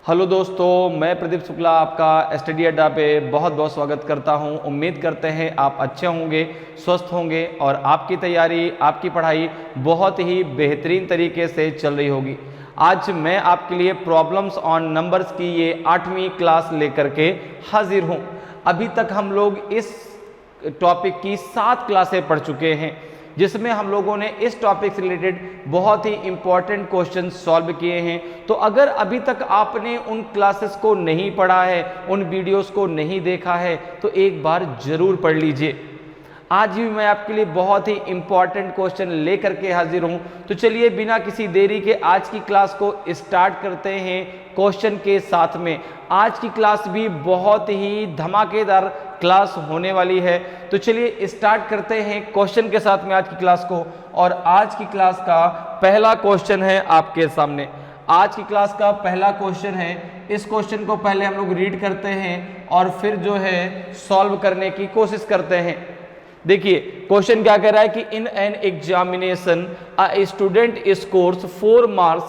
Hello दोस्तों, मैं प्रदीप शुक्ला आपका स्टडी अड्डा पे बहुत बहुत स्वागत करता हूं। उम्मीद करते हैं आप अच्छे होंगे, स्वस्थ होंगे और आपकी तैयारी, आपकी पढ़ाई बहुत ही बेहतरीन तरीके से चल रही होगी। आज मैं आपके लिए प्रॉब्लम्स ऑन नंबर्स की ये 8वीं क्लास लेकर के हाजिर हूं। अभी तक हम लोग इस टॉपिक की 7 क्लासें पढ़ चुके हैं, जिसमें हम लोगों ने इस टॉपिक से रिलेटेड बहुत ही इंपॉर्टेंट क्वेश्चन सॉल्व किए हैं। तो अगर अभी तक आपने उन क्लासेस को नहीं पढ़ा है, उन वीडियोस को नहीं देखा है, तो एक बार जरूर पढ़ लीजिए। आज भी मैं आपके लिए बहुत ही इंपॉर्टेंट क्वेश्चन लेकर के हाजिर हूं। तो चलिए बिना किसी देरी के आज की क्लास को स्टार्ट करते हैं क्वेश्चन के साथ में। आज की क्लास भी बहुत ही धमाकेदार क्लास होने वाली है। तो चलिए स्टार्ट करते हैं क्वेश्चन के साथ में आज की क्लास को। और आज की क्लास का पहला क्वेश्चन है आपके सामने। आज की क्लास का पहला क्वेश्चन है। इस क्वेश्चन को पहले हम लोग रीड करते हैं और फिर जो है सॉल्व करने की कोशिश करते हैं। देखिए क्वेश्चन क्या कह रहा है कि in an examination a student scores 4 marks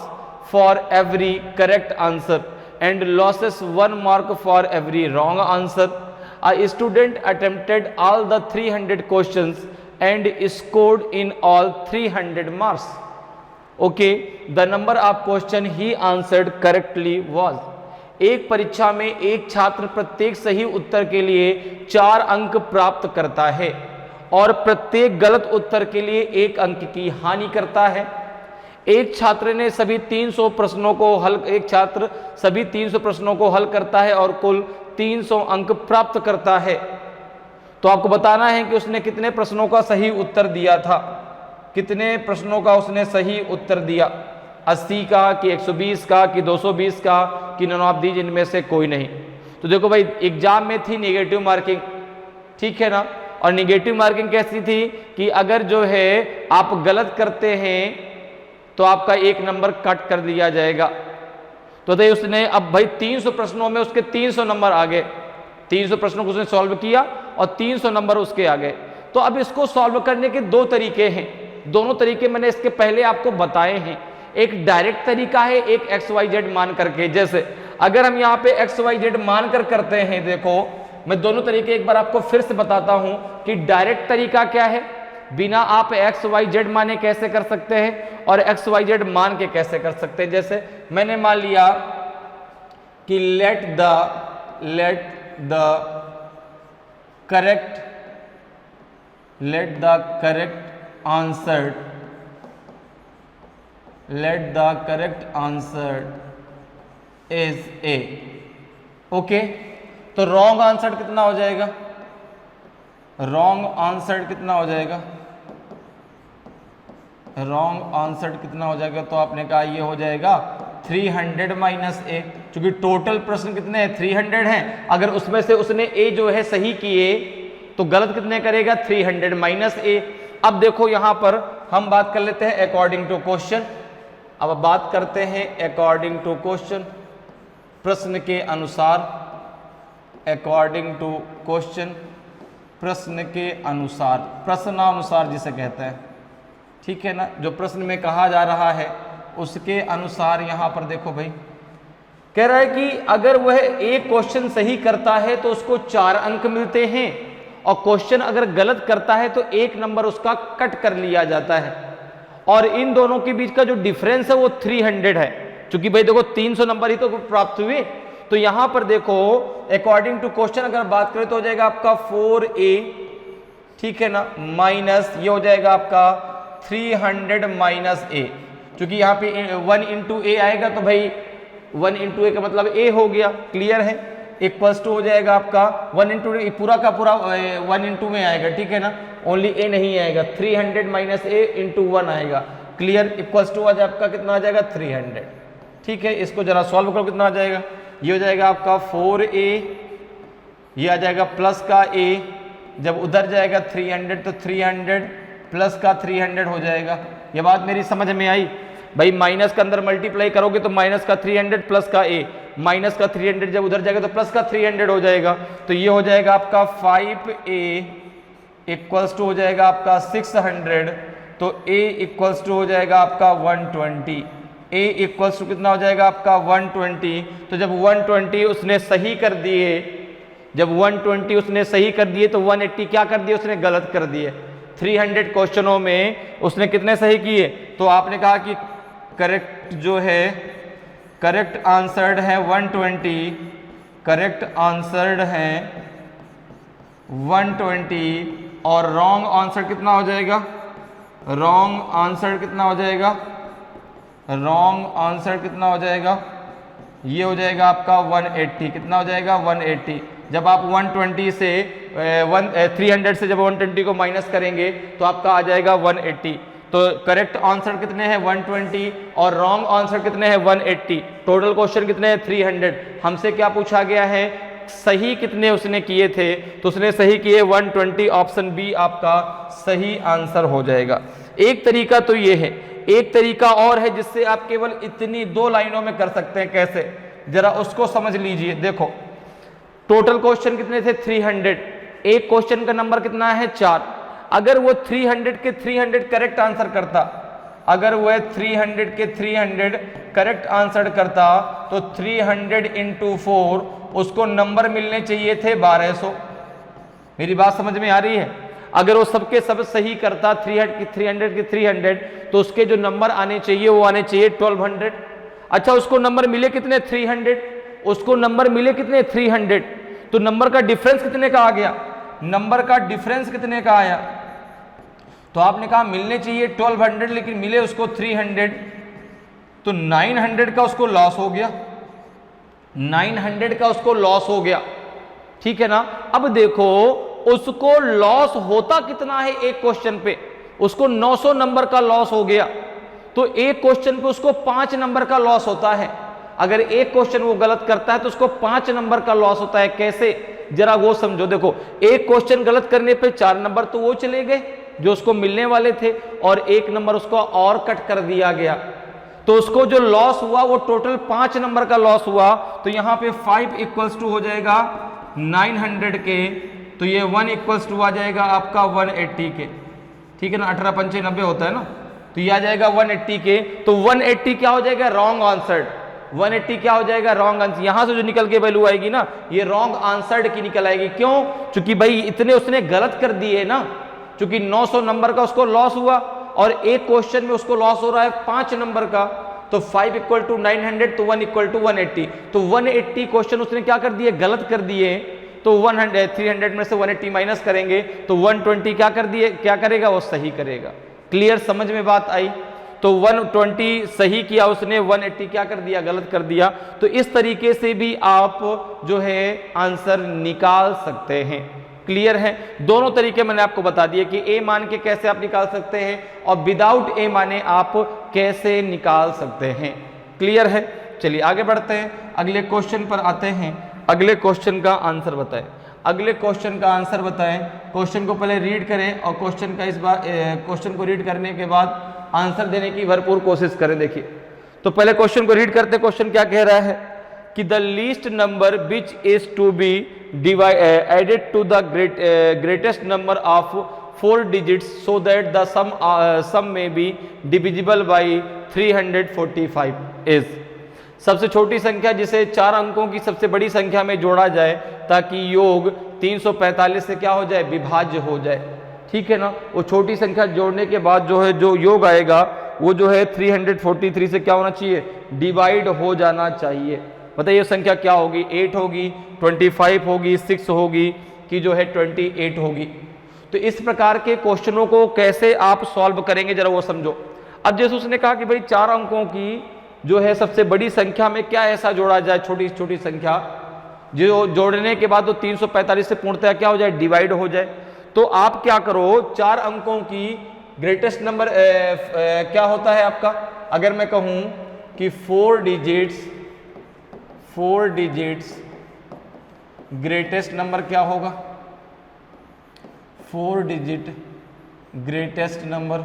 for every correct answer and losses 1 mark for every wrong answer. A student attempted all the 300 questions and scored in all 300 marks. Okay, the number of question he answered correctly was. एक परीक्षा में एक छात्र प्रत्येक सही उत्तर के लिए 4 अंक प्राप्त करता है और प्रत्येक गलत उत्तर के लिए 1 अंक की हानि करता है। एक छात्र सभी 300 प्रश्नों को हल करता है और कुल 300 अंक प्राप्त करता है। तो आपको बताना है कि उसने कितने प्रश्नों का सही उत्तर दिया था। कितने प्रश्नों का उसने सही उत्तर दिया, 80 का कि 120 का कि 220 का कि नन ऑफ दीज, इनमें से कोई नहीं। तो देखो भाई, एग्जाम में थी नेगेटिव मार्किंग, ठीक है ना। और नेगेटिव मार्किंग कैसी थी कि अगर जो है आप गलत करते हैं तो आपका 1 नंबर कट कर दिया जाएगा। तो देखिए उसने अब भाई 300 प्रश्नों में उसके 300 नंबर आ गए। 300 प्रश्नों को उसने सॉल्व किया और 300 नंबर उसके आ गए। तो अब इसको सॉल्व करने के 2 तरीके हैं। दोनों तरीके मैंने इसके पहले आपको बताए हैं। एक डायरेक्ट तरीका है, एक XYZ मान करके। जैसे अगर हम यहाँ पे XYZ मान कर करते हैं, देखो मैं दोनों तरीके एक बार आपको फिर से बताता हूं कि डायरेक्ट तरीका क्या है, बिना आप XYZ माने कैसे कर सकते हैं और XYZ मान के कैसे कर सकते हैं। जैसे मैंने मान लिया कि let the correct answer is A। Okay, तो रॉन्ग आंसर कितना हो जाएगा? रॉन्ग आंसर कितना हो जाएगा? रॉन्ग आंसर कितना हो जाएगा? तो आपने कहा ये हो जाएगा 300 माइनस A, क्योंकि टोटल प्रश्न कितने हैं? 300 हैं। अगर उसमें से उसने A जो है सही किए तो गलत कितने करेगा? 300 माइनस A। अब देखो यहां पर हम बात कर लेते हैं अकॉर्डिंग टू क्वेश्चन। अब बात करते हैं अकॉर्डिंग टू क्वेश्चन, प्रश्न के अनुसार। अकॉर्डिंग टू क्वेश्चन, प्रश्न के अनुसार, प्रश्नानुसार जिसे कहते हैं, ठीक है ना। जो प्रश्न में कहा जा रहा है उसके अनुसार यहां पर देखो भाई, कह रहा है कि अगर वह एक क्वेश्चन सही करता है तो उसको 4 अंक मिलते हैं और क्वेश्चन अगर गलत करता है तो 1 नंबर उसका कट कर लिया जाता है। और इन दोनों के बीच का जो डिफरेंस है वो 300 है। क्योंकि भाई देखो 300 नंबर ही तो प्राप्त हुए। तो यहां पर देखो अकॉर्डिंग टू क्वेश्चन अगर बात करें तो हो जाएगा आपका 4A, ठीक है ना, माइनस ये हो जाएगा आपका 300 माइनस A। क्योंकि यहाँ पे 1 इंटू A आएगा तो भाई 1 इंटू A का मतलब A हो गया, क्लियर है। इक्वल्स टू हो जाएगा आपका 1 इंटू पूरा का पूरा 1 इंटू में आएगा, ठीक है ना, ओनली A नहीं आएगा। 300 माइनस A इंटू 1 आएगा, क्लियर। इक्वल्स टू आज आपका कितना आ जाएगा? 300, ठीक है। इसको जरा सॉल्व करो, कितना आ जाएगा? ये हो जाएगा आपका 4A, ये आ जाएगा प्लस का A, जब उधर जाएगा 300 तो 300 प्लस का 300 हो जाएगा। ये बात मेरी समझ में आई भाई? माइनस के अंदर मल्टीप्लाई करोगे तो माइनस का 300 प्लस का A, माइनस का 300 जब उधर जाएगा तो प्लस का 300 हो जाएगा। तो ये हो जाएगा आपका 5A इक्वल्स टू हो जाएगा आपका 600, तो A इक्वल्स टू हो जाएगा आपका 120। a इक्वल्स टू कितना हो जाएगा आपका 120। तो जब 120 उसने सही कर दिए, जब 120 उसने सही कर दिए तो 180 क्या कर दिए उसने गलत कर दिए। 300 क्वेश्चनों में उसने कितने सही किए, तो आपने कहा कि करेक्ट जो है, करेक्ट आंसर्ड है 120, करेक्ट आंसर्ड है 120 और रॉन्ग आंसर कितना हो जाएगा, रॉन्ग आंसर कितना हो जाएगा, रॉन्ग आंसर कितना हो जाएगा, ये हो जाएगा आपका 180। कितना हो जाएगा 180। जब आप 120 से 300 से जब 120 को माइनस करेंगे तो आपका आ जाएगा 180। तो करेक्ट आंसर कितने हैं 120 और रॉन्ग आंसर कितने हैं 180। टोटल क्वेश्चन कितने हैं 300। हमसे क्या पूछा गया है, सही कितने उसने किए थे, तो उसने सही किए 120, ऑप्शन बी आपका सही आंसर हो जाएगा। एक तरीका तो ये है, एक तरीका और है जिससे आप केवल इतनी 2 लाइनों में कर सकते हैं। कैसे, जरा उसको समझ लीजिए। देखो टोटल क्वेश्चन कितने थे 300, एक क्वेश्चन का नंबर कितना है 4। अगर वो 300 के 300 करेक्ट आंसर करता, अगर वह 300 के 300 करेक्ट आंसर करता तो 300 इंटू 4 उसको नंबर मिलने चाहिए थे 1200। मेरी बात समझ में आ रही है। अगर वो सबके सब सही करता 300 के 300 तो उसके जो नंबर आने चाहिए वो आने चाहिए 1200। अच्छा उसको नंबर मिले कितने 300, उसको नंबर मिले कितने 300, तो नंबर का डिफरेंस कितने का आ गया, नंबर का डिफरेंस कितने का आया। तो आपने कहा मिलने चाहिए 1200 लेकिन मिले उसको 300, तो 900 का उसको लॉस हो गया, 900 का उसको लॉस हो गया। ठीक है ना। अब देखो उसको लॉस होता कितना है एक क्वेश्चन पे, उसको 900 नंबर का लॉस हो गया। तो एक क्वेश्चन पे उसको 5 नंबर का लॉस होता है। अगर एक क्वेश्चन वो गलत करता है तो उसको 5 नंबर का लॉस होता है। कैसे, जरा वो समझो। देखो एक क्वेश्चन गलत करने पे 4 नंबर तो वो चले गए जो उसको मिलने वाले थे, और 1 नंबर उसको और कट कर दिया गया, तो उसको जो लॉस हुआ वो टोटल 5 नंबर का लॉस हुआ। तो यहां पे 5 इक्वल्स टू हो जाएगा 900 के, तो ये 1 इक्वल्स टू आ जाएगा आपका 180 के। ठीक है ना, 18 पंचे 90 होता है ना, तो ये आ जाएगा 180 के। तो 180 क्या हो जाएगा रॉन्ग आंसर, 180 क्या हो जाएगा रॉन्ग आंसर। यहां से जो निकल के वैल्यू आएगी ना ये रॉन्ग आंसर्ड की निकल आएगी। क्यों, क्योंकि भाई इतने उसने गलत कर दिए ना, क्योंकि 900 नंबर का उसको लॉस हुआ और एक क्वेश्चन में उसको लॉस हो रहा है 5 नंबर का। तो 5 इक्वल टू 900 तो 1 इक्वल टू 180। तो 180 क्वेश्चन उसने क्या कर दिए, गलत कर दिए। तो 300 में से 180 माइनस करेंगे तो 120 क्या कर दिए, क्या करेगा वो सही करेगा। क्लियर, समझ में बात आई। तो 120 सही किया उसने, 180 क्या कर दिया, गलत कर दिया। तो इस तरीके से भी आप जो है आंसर निकाल सकते हैं। क्लियर है, दोनों तरीके मैंने आपको बता दिए कि ए मान के कैसे आप निकाल सकते हैं और विदाउट ए माने आप कैसे निकाल सकते हैं। क्लियर है, चलिए आगे बढ़ते हैं, अगले क्वेश्चन पर आते हैं। अगले क्वेश्चन का आंसर बताएं, अगले क्वेश्चन का आंसर बताएं। क्वेश्चन को पहले रीड करें और क्वेश्चन का इस बार क्वेश्चन को रीड करने के बाद आंसर देने की भरपूर कोशिश करें। देखिए तो पहले क्वेश्चन को रीड करते, क्वेश्चन क्या कह रहा है कि the least number which is to be added to the greatest number of 4 digits so that the sum may be divisible by 345 is. सबसे छोटी संख्या जिसे 4 अंकों की सबसे बड़ी संख्या में जोड़ा जाए ताकि योग 345 से क्या हो जाए, विभाज्य हो जाए। ठीक है ना, वो छोटी संख्या जोड़ने के बाद जो है जो योग आएगा वो जो है 343 से क्या होना चाहिए, डिवाइड हो जाना चाहिए। बताइए संख्या क्या होगी, 8 होगी, 25 होगी, 6 होगी कि जो है 28 होगी। तो इस प्रकार के क्वेश्चनों को कैसे आप सॉल्व करेंगे जरा वो समझो। अब जैसे उसने कहा कि भाई 4 अंकों की जो है सबसे बड़ी संख्या में क्या ऐसा जोड़ा जाए, छोटी छोटी संख्या जो जोड़ने के बाद वो 345 से पूर्णतः क्या हो जाए, डिवाइड हो जाए। तो आप क्या करो, 4 अंकों की ग्रेटेस्ट नंबर क्या होता है आपका, अगर मैं कहूं कि 4 डिजिट्स ग्रेटेस्ट नंबर क्या होगा, 4 digit greatest number,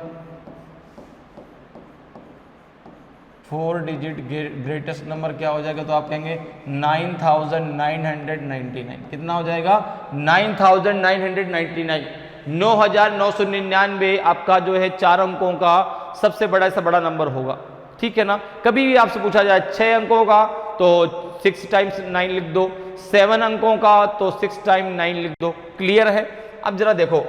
4 digit greatest number क्या हो जाएगा, तो आप कहेंगे 9999। कितना हो जाएगा, 9999, 9999 आपका जो है 4 अंकों का सबसे बड़ा से बड़ा नंबर होगा। ठीक है ना। कभी भी आपसे पूछा जाए 6 अंकों का तो 6 टाइम्स 9 लिख दो, 7 अंकों का तो 6 टाइम 9 लिख दो। क्लियर है। अब जरा देखो,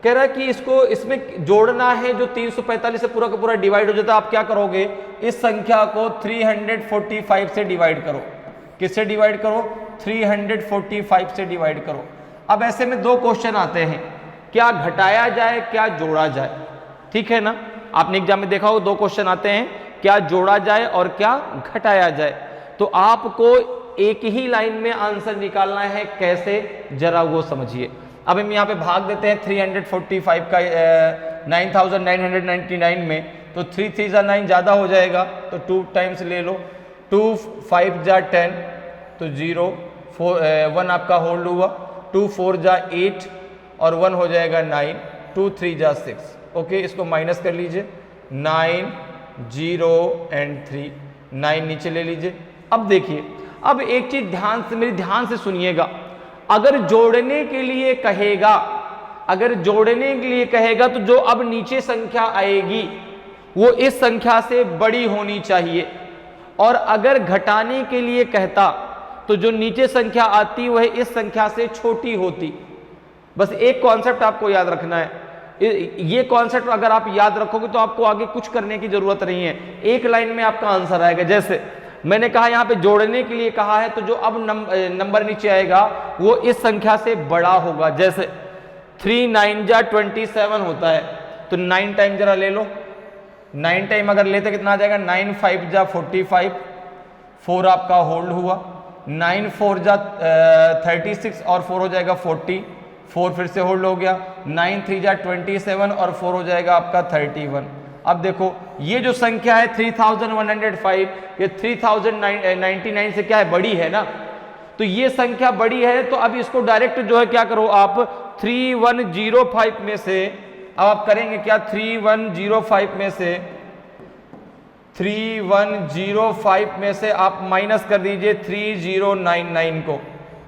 कह रहा है कि इसको इसमें जोड़ना है जो 345 से पूरा का पूरा डिवाइड हो जाता है। आप क्या करोगे, इस संख्या को 345 से डिवाइड करो। किससे डिवाइड करो, 345 से डिवाइड करो। अब ऐसे में दो क्वेश्चन आते हैं, क्या घटाया जाए क्या जोड़ा जाए, ठीक है ना। आपने एग्जाम में देखा होगा दो क्वेश्चन आते हैं, क्या जोड़ा जाए और क्या घटाया जाए। तो आपको एक ही लाइन में आंसर निकालना है, कैसे जरा वो समझिए। अब हम यहाँ पे भाग देते हैं 345 का 9999 में, तो 3 3 जा 9 ज़्यादा हो जाएगा तो 2 टाइम्स ले लो, 2 5 जा 10 तो 0 4 1 आपका होल्ड हुआ, 2 4 जा 8 और 1 हो जाएगा 9, 2 3 जा 6। ओके, इसको माइनस कर लीजिए, 9 0 एंड 3, 9 नीचे ले लीजिए। अब देखिए, अब एक चीज ध्यान से मेरी ध्यान से सुनिएगा, अगर जोड़ने के लिए कहेगा, अगर जोड़ने के लिए कहेगा तो जो अब नीचे संख्या आएगी वो इस संख्या से बड़ी होनी चाहिए, और अगर घटाने के लिए कहता तो जो नीचे संख्या आती वह इस संख्या से छोटी होती। बस एक कॉन्सेप्ट आपको याद रखना है, ये कॉन्सेप्ट अगर आप याद रखोगे तो आपको आगे कुछ करने की जरूरत नहीं है, एक लाइन में आपका आंसर आएगा। जैसे मैंने कहा यहाँ पे जोड़ने के लिए कहा है तो जो अब नंबर नीचे आएगा वो इस संख्या से बड़ा होगा। जैसे 3 9 जा 27 होता है, तो 9 टाइम जरा ले लो, 9 टाइम अगर लेते कितना आ जाएगा, 9 5 जा 45, 4 आपका होल्ड हुआ, 9 4 जा 36 और 4 हो जाएगा 40, 4 फिर से होल्ड हो गया, 9 3 जा 27 और 4 हो जाएगा आपका 31। अब देखो ये जो संख्या है 3105, ये 3099 से क्या है, बड़ी है ना, तो ये संख्या बड़ी है। तो अब इसको डायरेक्ट जो है क्या करो आप, 3105 में से, अब आप करेंगे क्या, 3105 में से 3105 में से आप माइनस कर दीजिए 3099 को,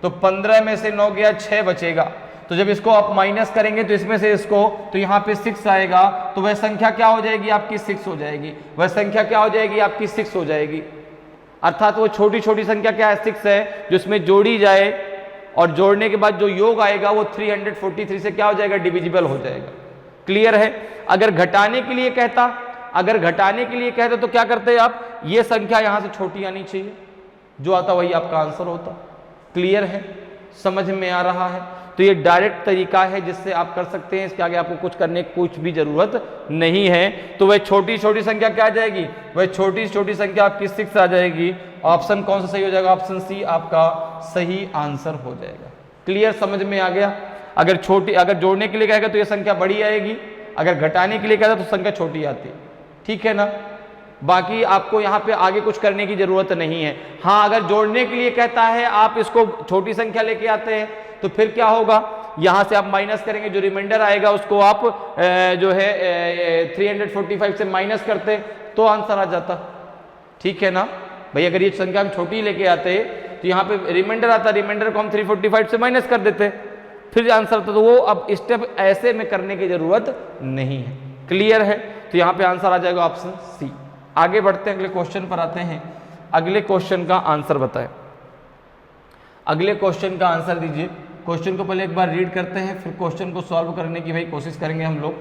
तो 15 में से 9 गया, 6 बचेगा। तो जब इसको आप माइनस करेंगे तो इसमें से इसको, तो यहाँ पे 6 आएगा, तो वह संख्या क्या हो जाएगी आपकी, 6 हो जाएगी। वह संख्या क्या हो जाएगी आपकी, 6 हो जाएगी। अर्थात वो छोटी छोटी संख्या क्या है, 6 है, जो इसमें जोड़ी जाए और जोड़ने के बाद जो योग आएगा वो 343 से क्या हो जाएगा, डिविजिबल हो जाएगा। क्लियर है। अगर घटाने के लिए कहता, अगर घटाने के लिए कहता तो क्या करते आप, ये संख्या यहां से छोटी आनी चाहिए, जो आता वही आपका आंसर होता। क्लियर है, समझ में आ रहा है। तो ये डायरेक्ट तरीका है जिससे आप कर सकते हैं, इसके आगे आपको कुछ करने की कुछ भी जरूरत नहीं है। तो वह छोटी छोटी संख्या क्या आ जाएगी, वह छोटी छोटी संख्या आपकी 6 आ जाएगी। ऑप्शन कौन सा सही हो जाएगा, ऑप्शन सी आपका सही आंसर हो जाएगा। क्लियर, समझ में आ गया। अगर छोटी, अगर जोड़ने के लिए कहेगा तो ये संख्या बड़ी आएगी, अगर घटाने के लिए कहता तो संख्या छोटी आती है, ठीक है ना। बाकी आपको यहाँ पे आगे कुछ करने की जरूरत नहीं है। हाँ, अगर जोड़ने के लिए कहता है आप इसको छोटी संख्या लेके आते हैं तो फिर क्या होगा, यहां से आप माइनस करेंगे, जो रिमाइंडर आएगा उसको आप जो है 345 से माइनस करते तो आंसर आ जाता, ठीक है ना भाई। अगर ये संख्या हम छोटी लेके आते तो यहाँ पे रिमाइंडर आता, रिमाइंडर को हम 345 से माइनस कर देते फिर आंसर आता। तो वो अब स्टेप ऐसे में करने की जरूरत नहीं है। क्लियर है। तो यहाँ पे आंसर आ जाएगा ऑप्शन सी। आगे बढ़ते हैं, अगले क्वेश्चन पर आते हैं। अगले क्वेश्चन का आंसर बताएं। अगले क्वेश्चन का आंसर दीजिए। क्वेश्चन को पहले एक बार रीड करते हैं, फिर क्वेश्चन को सॉल्व करने की भाई कोशिश करेंगे हम लोग।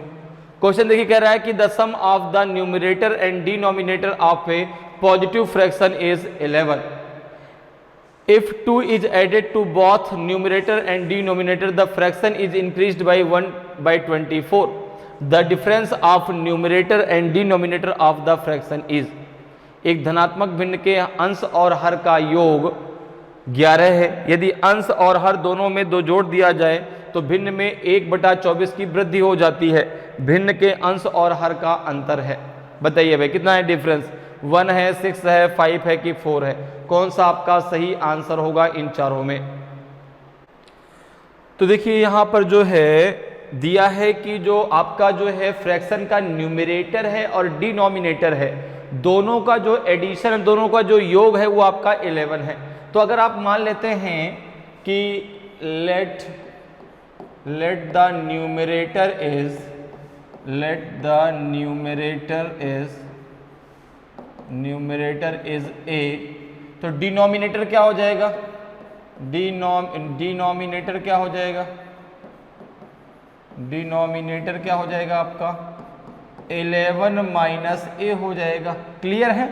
क्वेश्चन देखिए, कह रहा है कि the sum of the numerator and denominator of a positive fraction is 11। इफ 2 is added to both numerator and denominator, the fraction is increased by 1/24. The difference of numerator and denominator of the fraction is। एक धनात्मक भिन्न के अंश और हर का योग 11 है। यदि अंश और हर दोनों में 2 जोड़ दिया जाए तो भिन्न में 1/24 की वृद्धि हो जाती है। भिन्न के अंश और हर का अंतर है। बताइए भाई कितना है डिफरेंस, 1 है, 6 है, 5 है कि 4 है। कौन सा आपका सही आंसर होगा इन चारों में। तो देखिए यहाँ पर जो है दिया है कि जो आपका जो है फ्रैक्शन का न्यूमरेटर है और डिनोमिनेटर है, दोनों का जो एडिशन, दोनों का जो योग है वो आपका 11 है। तो अगर आप मान लेते हैं कि let the numerator is numerator is a, तो डिनोमिनेटर क्या हो जाएगा, डिनोमिनेटर क्या हो जाएगा, डिनोमिनेटर क्या हो जाएगा आपका 11 माइनस ए हो जाएगा। क्लियर है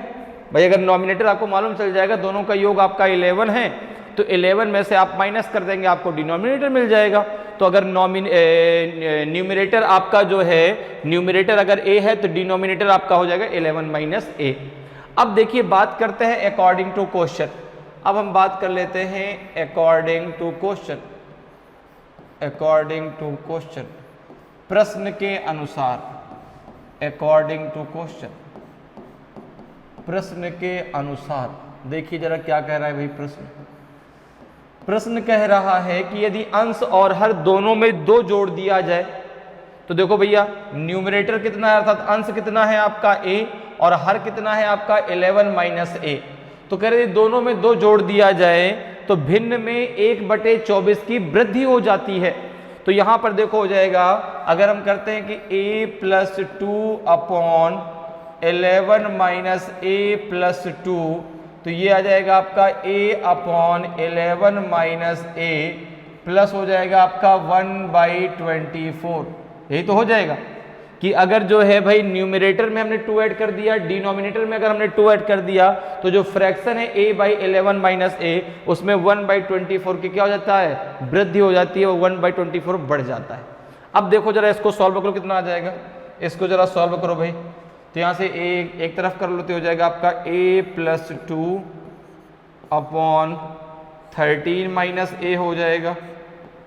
भाई, अगर नॉमिनेटर आपको मालूम चल जाएगा दोनों का योग आपका 11 है, तो 11 में से आप माइनस कर देंगे, आपको डिनोमिनेटर मिल जाएगा। तो अगर न्यूमरेटर आपका जो है, न्यूमरेटर अगर ए है तो डिनोमिनेटर आपका हो जाएगा 11 माइनस ए। अब देखिए बात करते हैं अकॉर्डिंग टू क्वेश्चन। अब हम बात कर लेते हैं according to question, according to question, प्रश्न के अनुसार, अकॉर्डिंग टू क्वेश्चन, प्रश्न के अनुसार। देखिए जरा क्या कह रहा है भाई प्रश्न। प्रश्न कह रहा है कि यदि अंश और हर दोनों में 2 जोड़ दिया जाए, तो देखो भैया न्यूमरेटर कितना है अर्थात अंश कितना है आपका a और हर कितना है आपका 11 माइनस a। तो कह रहे दोनों में 2 जोड़ दिया जाए तो भिन्न में 1/24 की वृद्धि हो जाती है। तो यहां पर देखो हो जाएगा, अगर हम करते हैं कि a plus 2 upon 11 minus a plus 2, तो ये आ जाएगा आपका a upon 11 minus a plus हो जाएगा आपका 1/24। यही तो हो जाएगा कि अगर जो है भाई न्यूमरेटर में हमने 2 ऐड कर दिया, डिनोमिनेटर में अगर हमने 2 ऐड कर दिया, तो जो फ्रैक्शन है a/11 माइनस a उसमें 1/24 की क्या हो जाता है, वृद्धि हो जाती है, वो 1/24 बढ़ जाता है। अब देखो जरा इसको सॉल्व करो कितना आ जाएगा, इसको जरा सॉल्व करो भाई। तो यहाँ से एक तरफ कर लो तो हो जाएगा आपका a plus 2 upon 13 minus a हो जाएगा,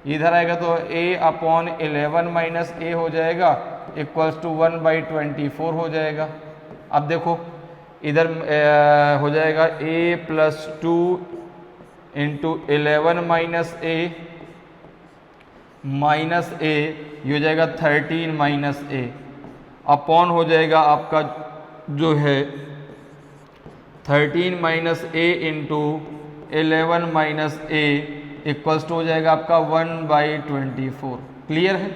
इधर आएगा तो a अपॉन 11 माइनस a हो जाएगा इक्वल्स टू 1/24 हो जाएगा। अब देखो इधर हो जाएगा a plus 2 into 11 minus a minus a, ये हो जाएगा 13 माइनस a अपॉन हो जाएगा आपका जो है 13 minus a into 11 minus a equals to हो जाएगा आपका 1/24। क्लियर है,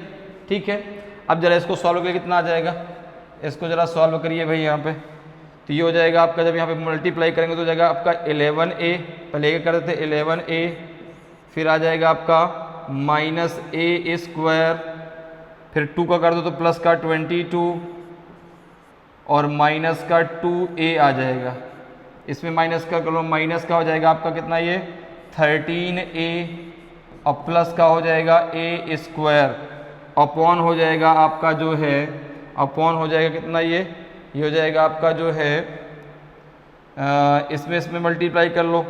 ठीक है। अब जरा इसको सॉल्व करके कितना आ जाएगा, इसको जरा सॉल्व करिए भाई यहाँ पे। तो ये हो जाएगा आपका, जब यहाँ पे मल्टीप्लाई करेंगे तो हो जाएगा आपका 11a, पहले ये कर देते 11a, फिर आ जाएगा आपका माइनस a स्क्वायर, फिर 2 का कर दो तो प्लस का 22 और माइनस का 2a आ जाएगा। इसमें माइनस का कर लो, माइनस का हो जाएगा आपका कितना ये 13a और प्लस का हो जाएगा a स्क्वायर अपॉन हो जाएगा आपका जो है, अपॉन हो जाएगा कितना ये हो जाएगा आपका जो है इसमें मल्टीप्लाई कर लो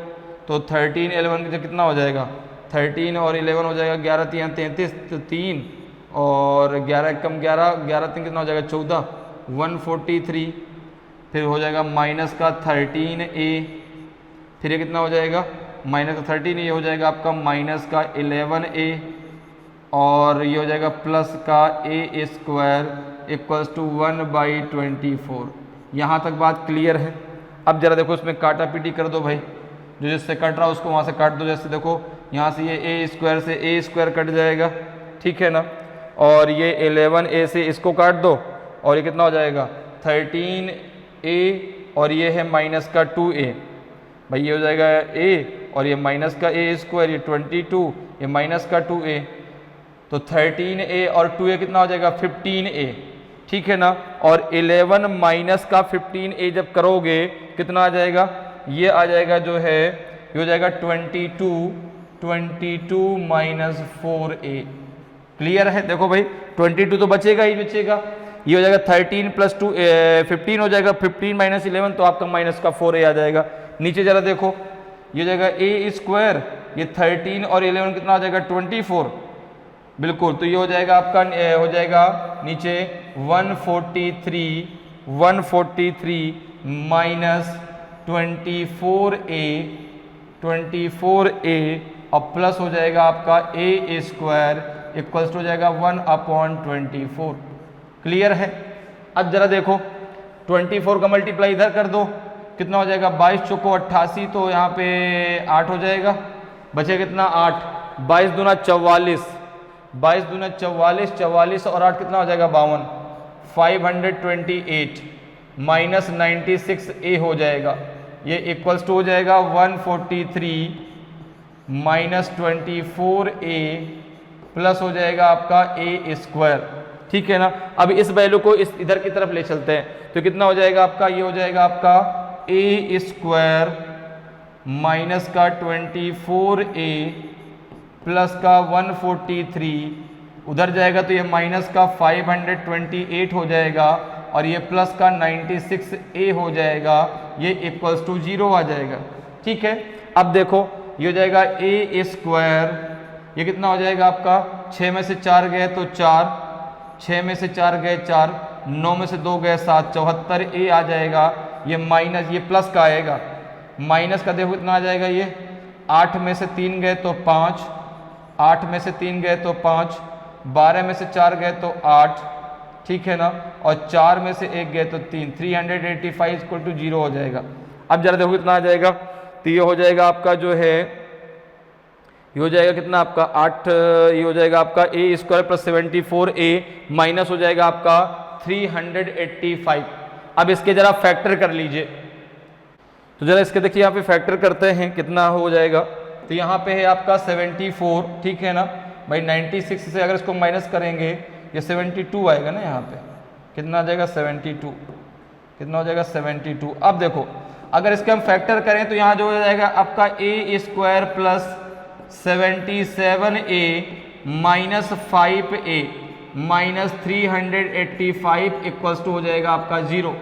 तो 13 11 का कितना हो जाएगा, 13 और 11 हो जाएगा 11 3 33, तो 3 और 11 कम 11 11 3 कितना हो जाएगा 14, 143। फिर हो जाएगा माइनस का 13a, फिर ये कितना हो जाएगा माइनस का 13, ये हो जाएगा आपका माइनस का 11a और ये हो जाएगा प्लस का a स्क्वायर इक्वल्स टू 1/24। यहाँ तक बात क्लियर है। अब जरा देखो इसमें काटा पीटी कर दो भाई, जो जिससे कट रहा है उसको वहाँ से काट दो। जैसे देखो यहाँ से ये a स्क्वायर से a स्क्वायर कट जाएगा, ठीक है ना, और ये 11a से इसको काट दो और ये कितना हो जाएगा 13a और ये है माइनस का 2a, भाई ये हो जाएगा a और ये माइनस का a स्क्वायर, ये 22, ये माइनस का 2a, तो 13a और 2a कितना हो जाएगा 15a, ठीक है ना। और 11 माइनस का 15a जब करोगे कितना आ जाएगा, ये आ जाएगा जो है ये हो जाएगा 22 माइनस 4a। क्लियर है, देखो भाई 22 तो बचेगा ही बचेगा, ये हो जाएगा 13 प्लस 2 15 हो जाएगा, 15 माइनस 11 तो आपका माइनस का 4a आ जाएगा। नीचे जरा देखो ये हो जाएगा a स्क्वायर, ये 13 और 11 कितना हो जाएगा 24, बिल्कुल। तो ये हो जाएगा आपका हो जाएगा नीचे 143 माइनस 24a और प्लस हो जाएगा आपका a स्क्वायर इक्वल्स टू हो जाएगा 1/24। क्लियर है। अब जरा देखो 24 का मल्टीप्लाई इधर कर दो, कितना हो जाएगा 22 चौको 88, तो यहाँ पे 8 हो जाएगा, बचे कितना 8, 22 दूना 44, 22 दूना 44, 44 और 8 कितना हो जाएगा 52, 528। माइनस 96a हो जाएगा। ये इक्वल्स टू हो जाएगा 143 माइनस 24a प्लस हो जाएगा आपका a स्क्वायर। ठीक है ना। अब इस वैल्यू को इस इधर की तरफ ले चलते हैं तो कितना हो जाएगा आपका, ये हो जाएगा आपका a स्क्वायर माइनस का 24a प्लस का 143 उधर जाएगा तो ये माइनस का 528 हो जाएगा और ये प्लस का 96a हो जाएगा, ये इक्वल्स टू 0 आ जाएगा। ठीक है। अब देखो ये हो जाएगा a स्क्वायर, ये कितना हो जाएगा आपका, 6 में से 4 गए तो 4, 6 में से 4 गए 4, 9 में से 2 गए 7, 74a आ जाएगा। ये माइनस, ये प्लस का आएगा, माइनस का देखो कितना आ जाएगा, ये 8 में से 3 गए तो 5, 8 में से 3 गए तो 5, 12 में से 4 गए तो 8, ठीक है ना, और 4 में से 1 गए तो 3, 385 इक्वल टू 0 हो जाएगा। अब जरा देखो कितना आ जाएगा, तो ये हो जाएगा आपका जो है, ये हो जाएगा कितना आपका 8, ये हो जाएगा आपका a square plus 74a minus हो जाएगा आपका 385। अब इसके जरा फैक्टर कर लीजिए, तो जरा इसके देखिए यहाँ पे फैक्टर करते हैं कितना हो जाएगा। तो यहाँ पे है आपका 74, ठीक है ना भाई, 96 से अगर इसको माइनस करेंगे ये 72 आएगा ना, यहाँ पे कितना आ जाएगा 72, कितना हो जाएगा 72। अब देखो अगर इसके हम फैक्टर करें तो यहाँ जो हो जाएगा आपका a square plus 77a minus 5a minus 385 equals to हो जाएगा आपका 0।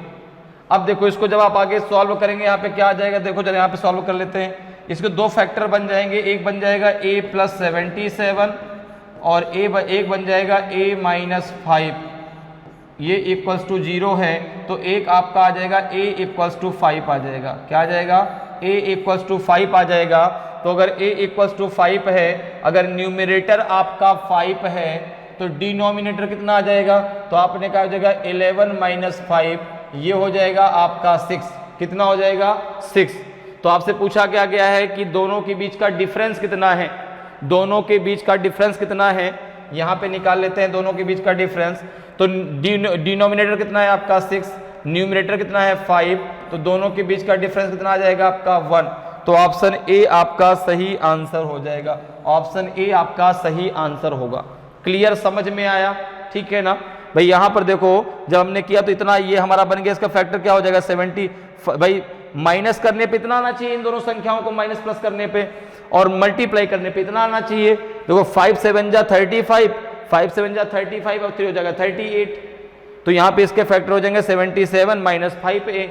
अब देखो इसको जब आप आगे सॉल्व करेंगे यहाँ पे क्या आ जाएगा, देखो जरा यहाँ पे सॉल्व कर लेते हैं। इसके दो फैक्टर बन जाएंगे, एक बन जाएगा a प्लस 77 और एक बन जाएगा a माइनस 5, ये इक्वल्स टू 0 है तो एक आपका आ जाएगा a इक्वल्स टू 5 आ जाएगा। क्या आ जाएगा, a इक्वल्स टू 5 आ जाएगा। तो अगर a इक्वल्स टू 5 है, अगर न्यूमरेटर आपका 5 है तो डिनोमिनेटर कितना आ जाएगा, तो आपने कहा हो जाएगा 11 माइनस 5, ये हो जाएगा आपका 6। कितना हो जाएगा 6। तो आपसे पूछा क्या गया है कि दोनों के बीच का डिफरेंस कितना है, दोनों के बीच का डिफरेंस कितना है, यहाँ पे निकाल लेते हैं दोनों के बीच का डिफरेंस। तो डिनोमिनेटर कितना है आपका 6, न्यूमरेटर कितना है 5, तो दोनों के बीच का डिफरेंस कितना आ जाएगा आपका 1। तो ऑप्शन ए आपका सही आंसर हो जाएगा, ऑप्शन ए आपका सही आंसर होगा। क्लियर, समझ में आया, ठीक है ना भाई। यहाँ पर देखो जब हमने किया तो इतना ये हमारा बन गया, इसका फैक्टर क्या हो जाएगा 70। भाई माइनस करने पे इतना आना चाहिए, इन दोनों संख्याओं को माइनस प्लस करने पे, और मल्टीप्लाई करने पे इतना आना चाहिए। देखो 5 7 जा 35, 5 7 जा 35 और 3 हो जाएगा 38। तो यहाँ पे इसके फैक्टर हो जाएंगे 77 माइनस 5a,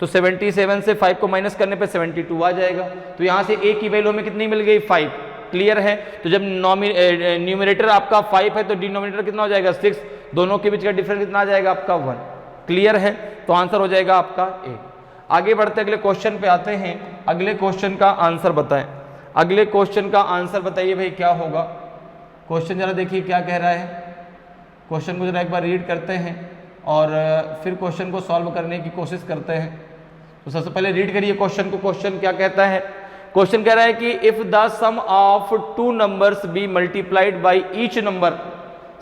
तो 77 से 5 को माइनस करने पे 72 आ जाएगा। तो यहाँ से a की वैल्यू में कितनी मिल गई 5। क्लियर है। तो जब न्यूमरेटर आपका 5 है तो डिनोमिनेटर कितना हो जाएगा 6, दोनों के बीच का डिफरेंस कितना आ जाएगा आपका 1। क्लियर है, तो आंसर हो जाएगा आपका ए। आगे बढ़ते अगले क्वेश्चन पे आते हैं। अगले क्वेश्चन का आंसर बताएं, अगले क्वेश्चन का आंसर बताइए भाई क्या होगा। क्वेश्चन जरा देखिए क्या कह रहा है, क्वेश्चन को जरा एक बार रीड करते हैं और फिर क्वेश्चन को सॉल्व करने की कोशिश करते हैं। तो सबसे पहले रीड करिए क्वेश्चन को। क्वेश्चन क्या कहता है, क्वेश्चन कह रहा है कि if the sum of two numbers be multiplied by each number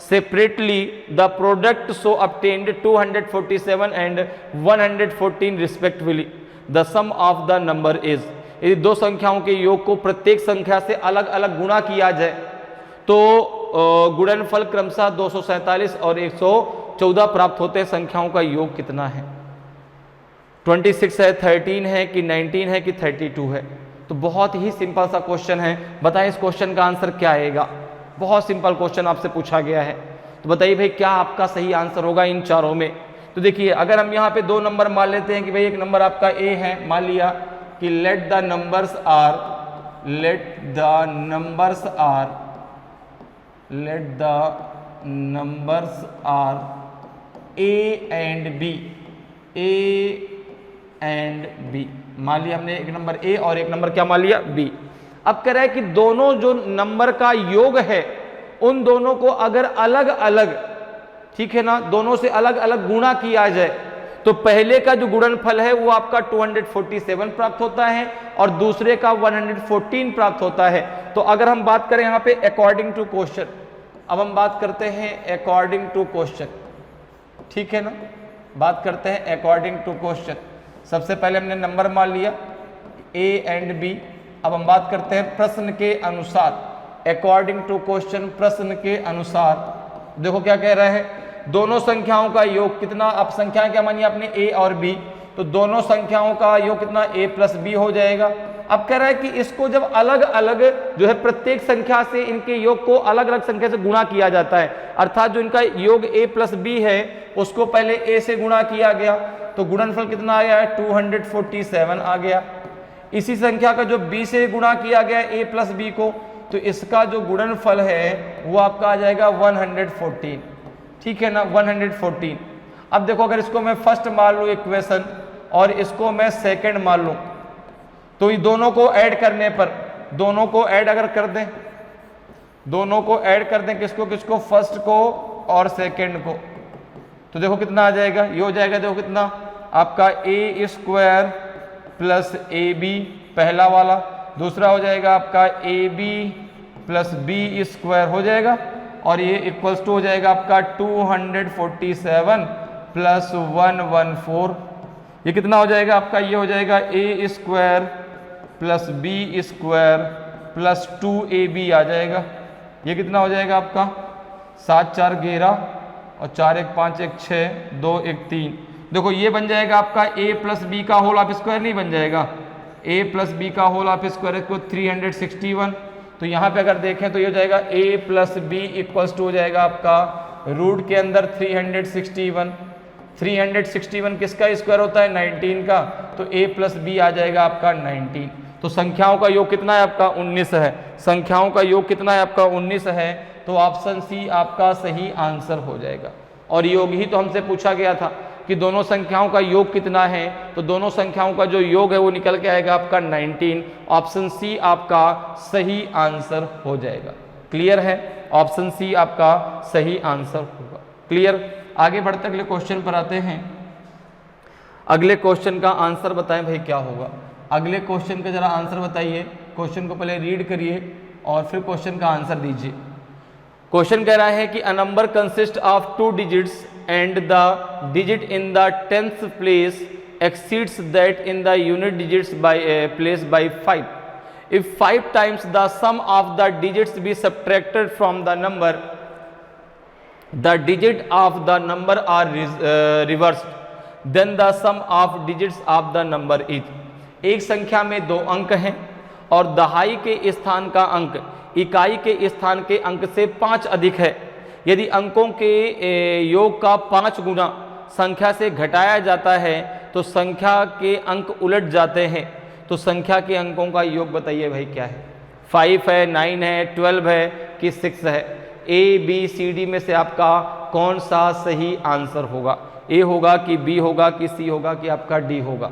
separately the product so obtained 247 and 114 respectively the sum of the number is. यदि दो संख्याओं के योग को प्रत्येक संख्या से अलग अलग गुणा किया जाए तो गुणनफल क्रमशः 247 और 114 प्राप्त होते हैं। संख्याओं का योग कितना है, 26 है, 13 है कि 19 है कि 32 है। तो बहुत ही सिंपल सा क्वेश्चन है, बताएं इस क्वेश्चन का आंसर क्या आएगा। बहुत सिंपल क्वेश्चन आपसे पूछा गया है, तो बताइए भाई क्या आपका सही आंसर होगा इन चारों में। तो देखिए अगर हम यहाँ पे दो नंबर मान लेते हैं कि भाई एक नंबर आपका ए है, मान लिया कि let the numbers are a and b, मान लिया हमने एक नंबर ए और एक नंबर क्या मान लिया बी। अब कह रहा है कि दोनों जो नंबर का योग है उन दोनों को अगर अलग अलग, ठीक है ना, दोनों से अलग अलग गुणा किया जाए तो पहले का जो गुणनफल है वो आपका 247 प्राप्त होता है और दूसरे का 114 प्राप्त होता है। तो अगर हम बात करें यहाँ पे अकॉर्डिंग टू क्वेश्चन, अब हम बात करते हैं अकॉर्डिंग टू क्वेश्चन, ठीक है ना। बात करते हैं अकॉर्डिंग टू क्वेश्चन। सबसे पहले हमने नंबर मान लिया ए एंड बी। अब हम बात करते हैं प्रश्न के अनुसार, अकॉर्डिंग टू क्वेश्चन, प्रश्न के अनुसार। देखो क्या कह रहा है, दोनों संख्याओं का योग कितना। अब संख्या क्या मानी आपने, ए और बी, तो दोनों संख्याओं का योग कितना, ए प्लस बी हो जाएगा। अब कह रहा है कि इसको जब अलग अलग जो है प्रत्येक संख्या से इनके योग को अलग अलग संख्या से गुणा किया जाता है, अर्थात जो इनका योग ए प्लस बी है उसको पहले ए से गुणा किया गया तो गुणनफल कितना आया है, 247 आ गया। इसी संख्या का जो बी से गुणा किया गया ए प्लस बी को, तो इसका जो गुणनफल है वो आपका आ जाएगा 114। ठीक है ना, 114। अब देखो अगर इसको मैं फर्स्ट मान लूँ इक्वेशन और इसको मैं सेकंड मान लूँ, तो ये दोनों को ऐड करने पर, दोनों को ऐड अगर कर दें, दोनों को ऐड कर दें, किसको किसको, फर्स्ट को और सेकंड को, तो देखो कितना आ जाएगा, ये हो जाएगा देखो कितना आपका a square plus a b पहला वाला, दूसरा हो जाएगा आपका a b plus b square हो जाएगा, और ये इक्वल्स टू हो जाएगा आपका 247 प्लस 114। ये कितना हो जाएगा आपका, ये हो जाएगा a square plus b square plus 2ab आ जाएगा। ये कितना हो जाएगा आपका, 7 4 11 और 4 1 5 1 6 2 1 3। देखो ये बन जाएगा आपका a प्लस बी का होल ऑफ स्क्वायर, नहीं बन जाएगा a प्लस बी का होल ऑफ स्क्वायर को 361। तो यहाँ पे अगर देखें तो ये हो जाएगा a plus b equals to हो जाएगा आपका रूट के अंदर 361। 361 किसका स्क्वायर होता है, 19 का, तो a प्लस बी आ जाएगा आपका 19। तो संख्याओं का योग कितना है आपका, 19 है। संख्याओं का योग कितना है आपका, 19 है। तो ऑप्शन सी आपका सही आंसर हो जाएगा। और योग ही तो हमसे पूछा गया था कि दोनों संख्याओं का योग कितना है, तो दोनों संख्याओं का जो योग है वो निकल के आएगा आपका 19। ऑप्शन सी आपका सही आंसर हो जाएगा। क्लियर है, ऑप्शन सी आपका सही आंसर होगा। क्लियर, आगे बढ़ते अगले क्वेश्चन पर आते हैं। अगले क्वेश्चन का आंसर बताएं भाई क्या होगा। अगले क्वेश्चन का जरा आंसर बताइए। क्वेश्चन को पहले रीड करिए और फिर क्वेश्चन का आंसर दीजिए। क्वेश्चन कह रहा है कि a number consist of 2 digits and the digit in the 10th place exceeds that in the unit digits by place by 5. If 5 times the sum of the digits be subtracted from the number, the digit of the number are reversed, then the sum of digits of the number is. एक संख्या में 2 अंक हैं और दहाई के स्थान का अंक इकाई के स्थान के अंक से 5 अधिक है। यदि अंकों के योग का 5 गुना संख्या से घटाया जाता है तो संख्या के अंक उलट जाते हैं। तो संख्या के अंकों का योग बताइए भाई क्या है। 5 है, 9 है, 12 है कि 6 है। ए बी सी डी में से आपका कौन सा सही आंसर होगा, ए होगा कि बी होगा कि सी होगा कि आपका डी होगा।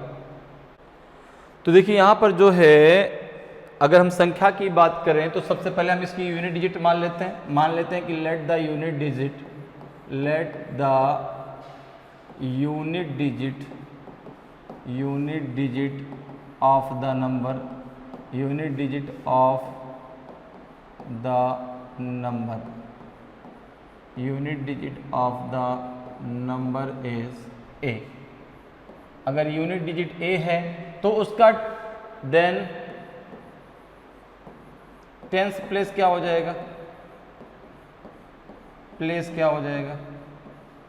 तो देखिए यहाँ पर जो है अगर हम संख्या की बात करें तो सबसे पहले हम इसकी यूनिट डिजिट मान लेते हैं कि let the unit digit of the number is a. अगर यूनिट डिजिट ए है तो उसका देन 10th प्लेस क्या हो जाएगा,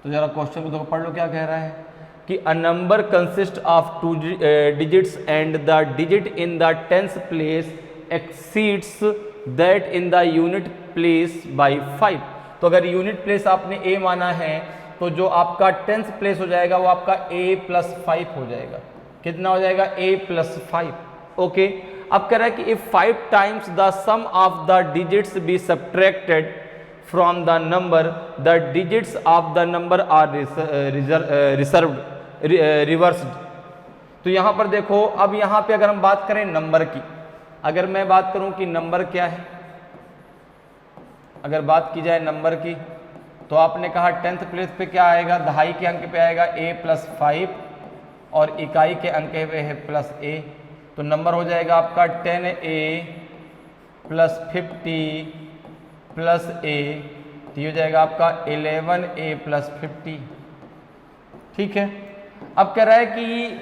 तो जरा क्वेश्चन को देखो, पढ़ लो क्या कह रहा है कि a number consist of 2 digits and the digit in the 10th place exceeds that in the unit place by 5। तो अगर यूनिट प्लेस आपने ए माना है तो जो आपका 10th प्लेस हो जाएगा वो आपका a प्लस 5 हो जाएगा। कितना हो जाएगा, a प्लस 5। ओके, अब कह रहा है कि if 5 times the sum of the digits be subtracted from the number, the digits of the number are reversed. तो यहाँ पर देखो, अब यहाँ पे अगर हम बात करें नंबर की, अगर मैं बात करूं कि नंबर क्या है, अगर बात की जाए नंबर की तो आपने कहा 10th प्लेस पे क्या आएगा, दहाई के अंक पे आएगा a प्लस 5 और इकाई के अंक पे है प्लस a। तो नंबर हो जाएगा आपका 10a प्लस 50 प्लस a, तो ये हो जाएगा आपका 11a प्लस 50। ठीक है। अब कह रहा है कि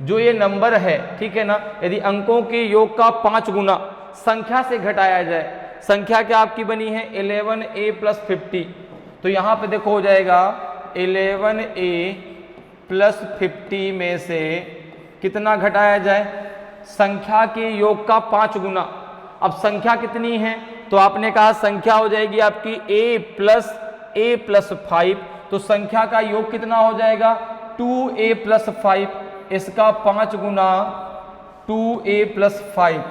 जो ये नंबर है, ठीक है ना, यदि अंकों के योग का 5 गुना संख्या से घटाया जाए, संख्या क्या आपकी बनी है 11a प्लस 50, तो यहां पे देखो हो जाएगा 11a प्लस 50 में से कितना घटाया जाए, संख्या के योग का 5 गुना। अब संख्या कितनी है, तो आपने कहा संख्या हो जाएगी आपकी a प्लस 5, तो संख्या का योग कितना हो जाएगा 2a प्लस 5, इसका 5 गुना 2a प्लस 5,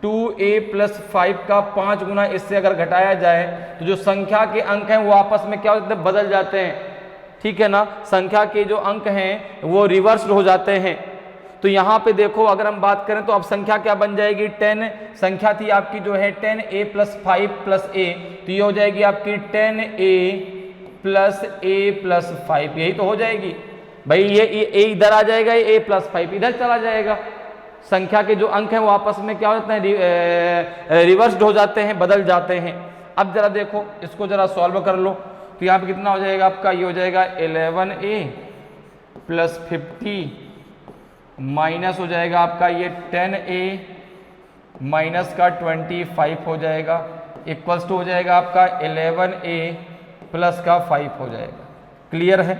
2a प्लस 5 का 5 गुना इससे अगर घटाया जाए तो जो संख्या के अंक हैं वो आपस में क्या होते हैं, बदल जाते हैं, ठीक है ना, संख्या के जो अंक हैं वो रिवर्स हो जाते हैं। तो यहाँ पे देखो अगर हम बात करें तो अब संख्या क्या बन जाएगी 10, संख्या थी आपकी जो है 10a प्लस 5 प्लस a, तो ये हो जाएगी आपकी 10a प्लस a प्लस 5, यही तो हो जाएगी भाई, ये a इधर आ जाएगा, ये a प्लस 5 इधर चला जाएगा। संख्या के जो अंक हैं वो आपस में क्या होते हैं, रिवर्स्ड हो जाते हैं, बदल जाते हैं। अब जरा देखो इसको जरा सॉल्व कर लो, तो यहाँ पे कितना हो जाएगा आपका, ये हो जाएगा 11a प्लस 50 माइनस हो जाएगा आपका ये 10a माइनस का 25 हो जाएगा, इक्वल्स टू हो जाएगा आपका 11a प्लस का 5 हो जाएगा। क्लियर है।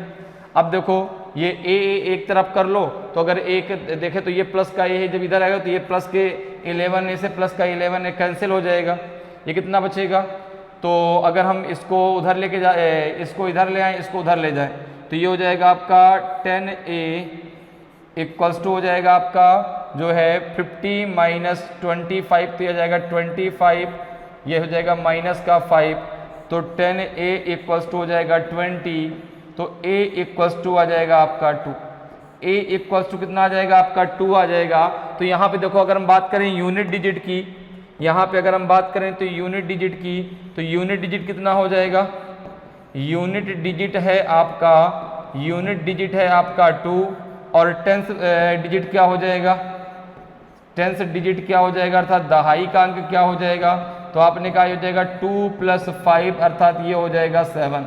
अब देखो ये a एक तरफ कर लो, तो अगर एक देखे तो ये प्लस का a है, जब इधर आएगा तो ये प्लस के 11a से प्लस का 11a कैंसिल हो जाएगा, ये कितना बचेगा, तो अगर हम इसको उधर लेके जाए, इसको इधर ले आए, इसको उधर ले जाए, तो ये हो जाएगा आपका 10a इक्वल्स टू हो जाएगा आपका जो है 50 माइनस 25, तो यह जाएगा 25, ये हो जाएगा माइनस का 5, तो 10a इक्वल्स टू हो जाएगा 20, तो a इक्वल्स टू आ जाएगा आपका 2, a इक्वल्स टू कितना आ जाएगा आपका 2 आ जाएगा। तो यहाँ पे देखो अगर हम बात करें यूनिट डिजिट की, यहाँ पे अगर हम बात करें तो यूनिट डिजिट की, तो यूनिट डिजिट कितना हो जाएगा, यूनिट डिजिट है आपका 2, और टेंथ डिजिट क्या हो जाएगा, टेंथ डिजिट क्या हो जाएगा, अर्थात दहाई का अंक क्या हो जाएगा, तो आपने कहा हो जाएगा 2 प्लस 5, अर्थात ये हो जाएगा 7।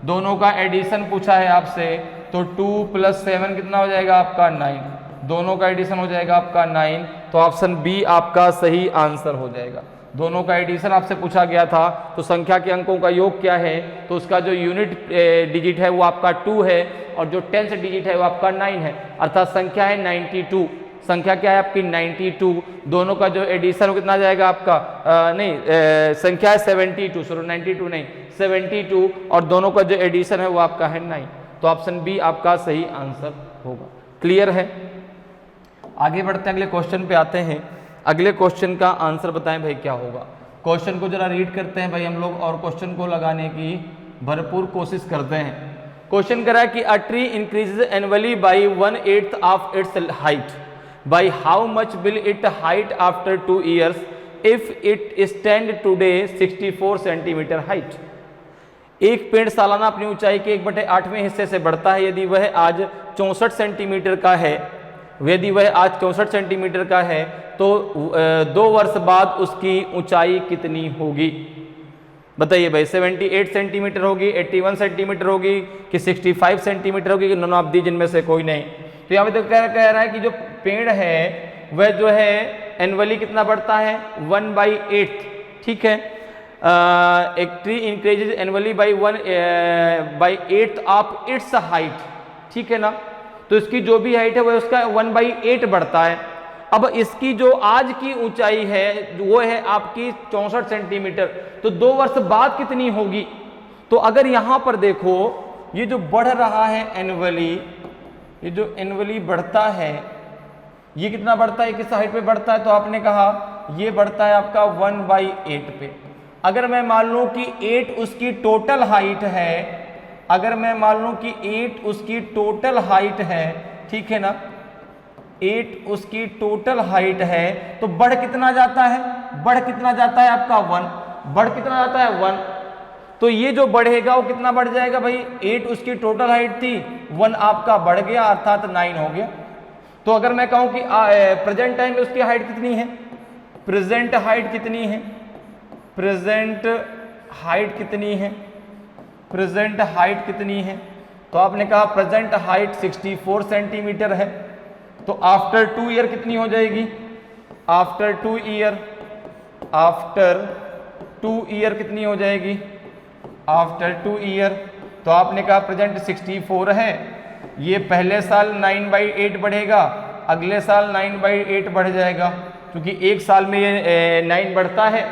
दोनों का एडिशन पूछा है आपसे, तो 2 प्लस 7 कितना हो जाएगा आपका 9, दोनों का एडिशन हो जाएगा आपका 9, तो ऑप्शन बी आपका सही आंसर हो जाएगा। दोनों का एडिशन आपसे पूछा गया था, तो संख्या के अंकों का योग क्या है, तो उसका जो यूनिट डिजिट है वो आपका 2 है, और जो टेंथ डिजिट है वो आपका 9 है, अर्थात संख्या है 92, संख्या क्या है आपकी 92, दोनों का जो एडिशन कितना आ जाएगा आपका संख्या है 72, सॉरी 92 नहीं 72, और दोनों का जो एडिशन है वो आपका है 9, तो ऑप्शन बी आपका सही आंसर होगा। क्लियर है। आगे बढ़ते हैं, अगले क्वेश्चन पे आते हैं। अगले क्वेश्चन का आंसर बताएं भाई क्या होगा। क्वेश्चन को जरा रीड करते हैं भाई हम लोग, और क्वेश्चन को लगाने की भरपूर कोशिश करते हैं। क्वेश्चन कह रहा है कि a tree increases annually by 1/8 of its height, by how much will it height after 2 years if it stand today 64 centimetre height. एक पेड़ सालाना अपनी ऊंचाई के 1/8वें हिस्से से बढ़ता है यदि वह आज 64 सेंटीमीटर का है, यदि वह आज 64 सेंटीमीटर का है तो 2 वर्ष बाद उसकी ऊंचाई कितनी होगी। बताइए भाई, 78 सेंटीमीटर होगी, 81 सेंटीमीटर होगी कि 65 सेंटीमीटर होगी, कि नॉन ऑफ दी जिनमें से कोई नहीं। तो यहाँ पे तो कह रहा है कि जो पेड़ है वह जो है एनुअली कितना बढ़ता है 1/8, ठीक है। एक tree increases annually by 1/8 of its height, ठीक है ना, तो इसकी जो भी हाइट है वह उसका 1/8 बढ़ता है। अब इसकी जो आज की ऊंचाई है वो है आपकी 64 सेंटीमीटर, तो 2 वर्ष बाद कितनी होगी। तो अगर यहां पर देखो ये जो बढ़ रहा है एनुअली, ये जो एनुअली बढ़ता है ये कितना बढ़ता है, किस हाइट पे बढ़ता है, तो आपने कहा ये बढ़ता है आपका 1/8 पे। अगर मैं मान लूं कि 8 उसकी टोटल हाइट है, अगर मैं मान लूं कि 8 उसकी टोटल हाइट है, ठीक है ना, 8 उसकी टोटल हाइट है, तो बढ़ कितना जाता है, बढ़ कितना जाता है आपका 1, बढ़ कितना जाता है 1, तो ये जो बढ़ेगा वो कितना बढ़ जाएगा भाई, 8 उसकी टोटल हाइट थी, 1 आपका बढ़ गया अर्थात 9 हो गया। तो अगर मैं कहूं कि प्रेजेंट टाइम में उसकी हाइट कितनी है, प्रेजेंट हाइट कितनी है, प्रेजेंट हाइट कितनी है, प्रेजेंट हाइट कितनी है, तो आपने कहा प्रेजेंट हाइट 64 सेंटीमीटर है, तो आफ्टर 2 ईयर कितनी हो जाएगी? आफ्टर 2 ईयर, आफ्टर 2 ईयर कितनी हो जाएगी? आफ्टर 2 ईयर, तो आपने कहा प्रेजेंट 64 है, ये पहले साल 9/8 बढ़ेगा, अगले साल 9/8 बढ़ जाएगा, क्योंकि एक साल में ये 9 बढ़ता है,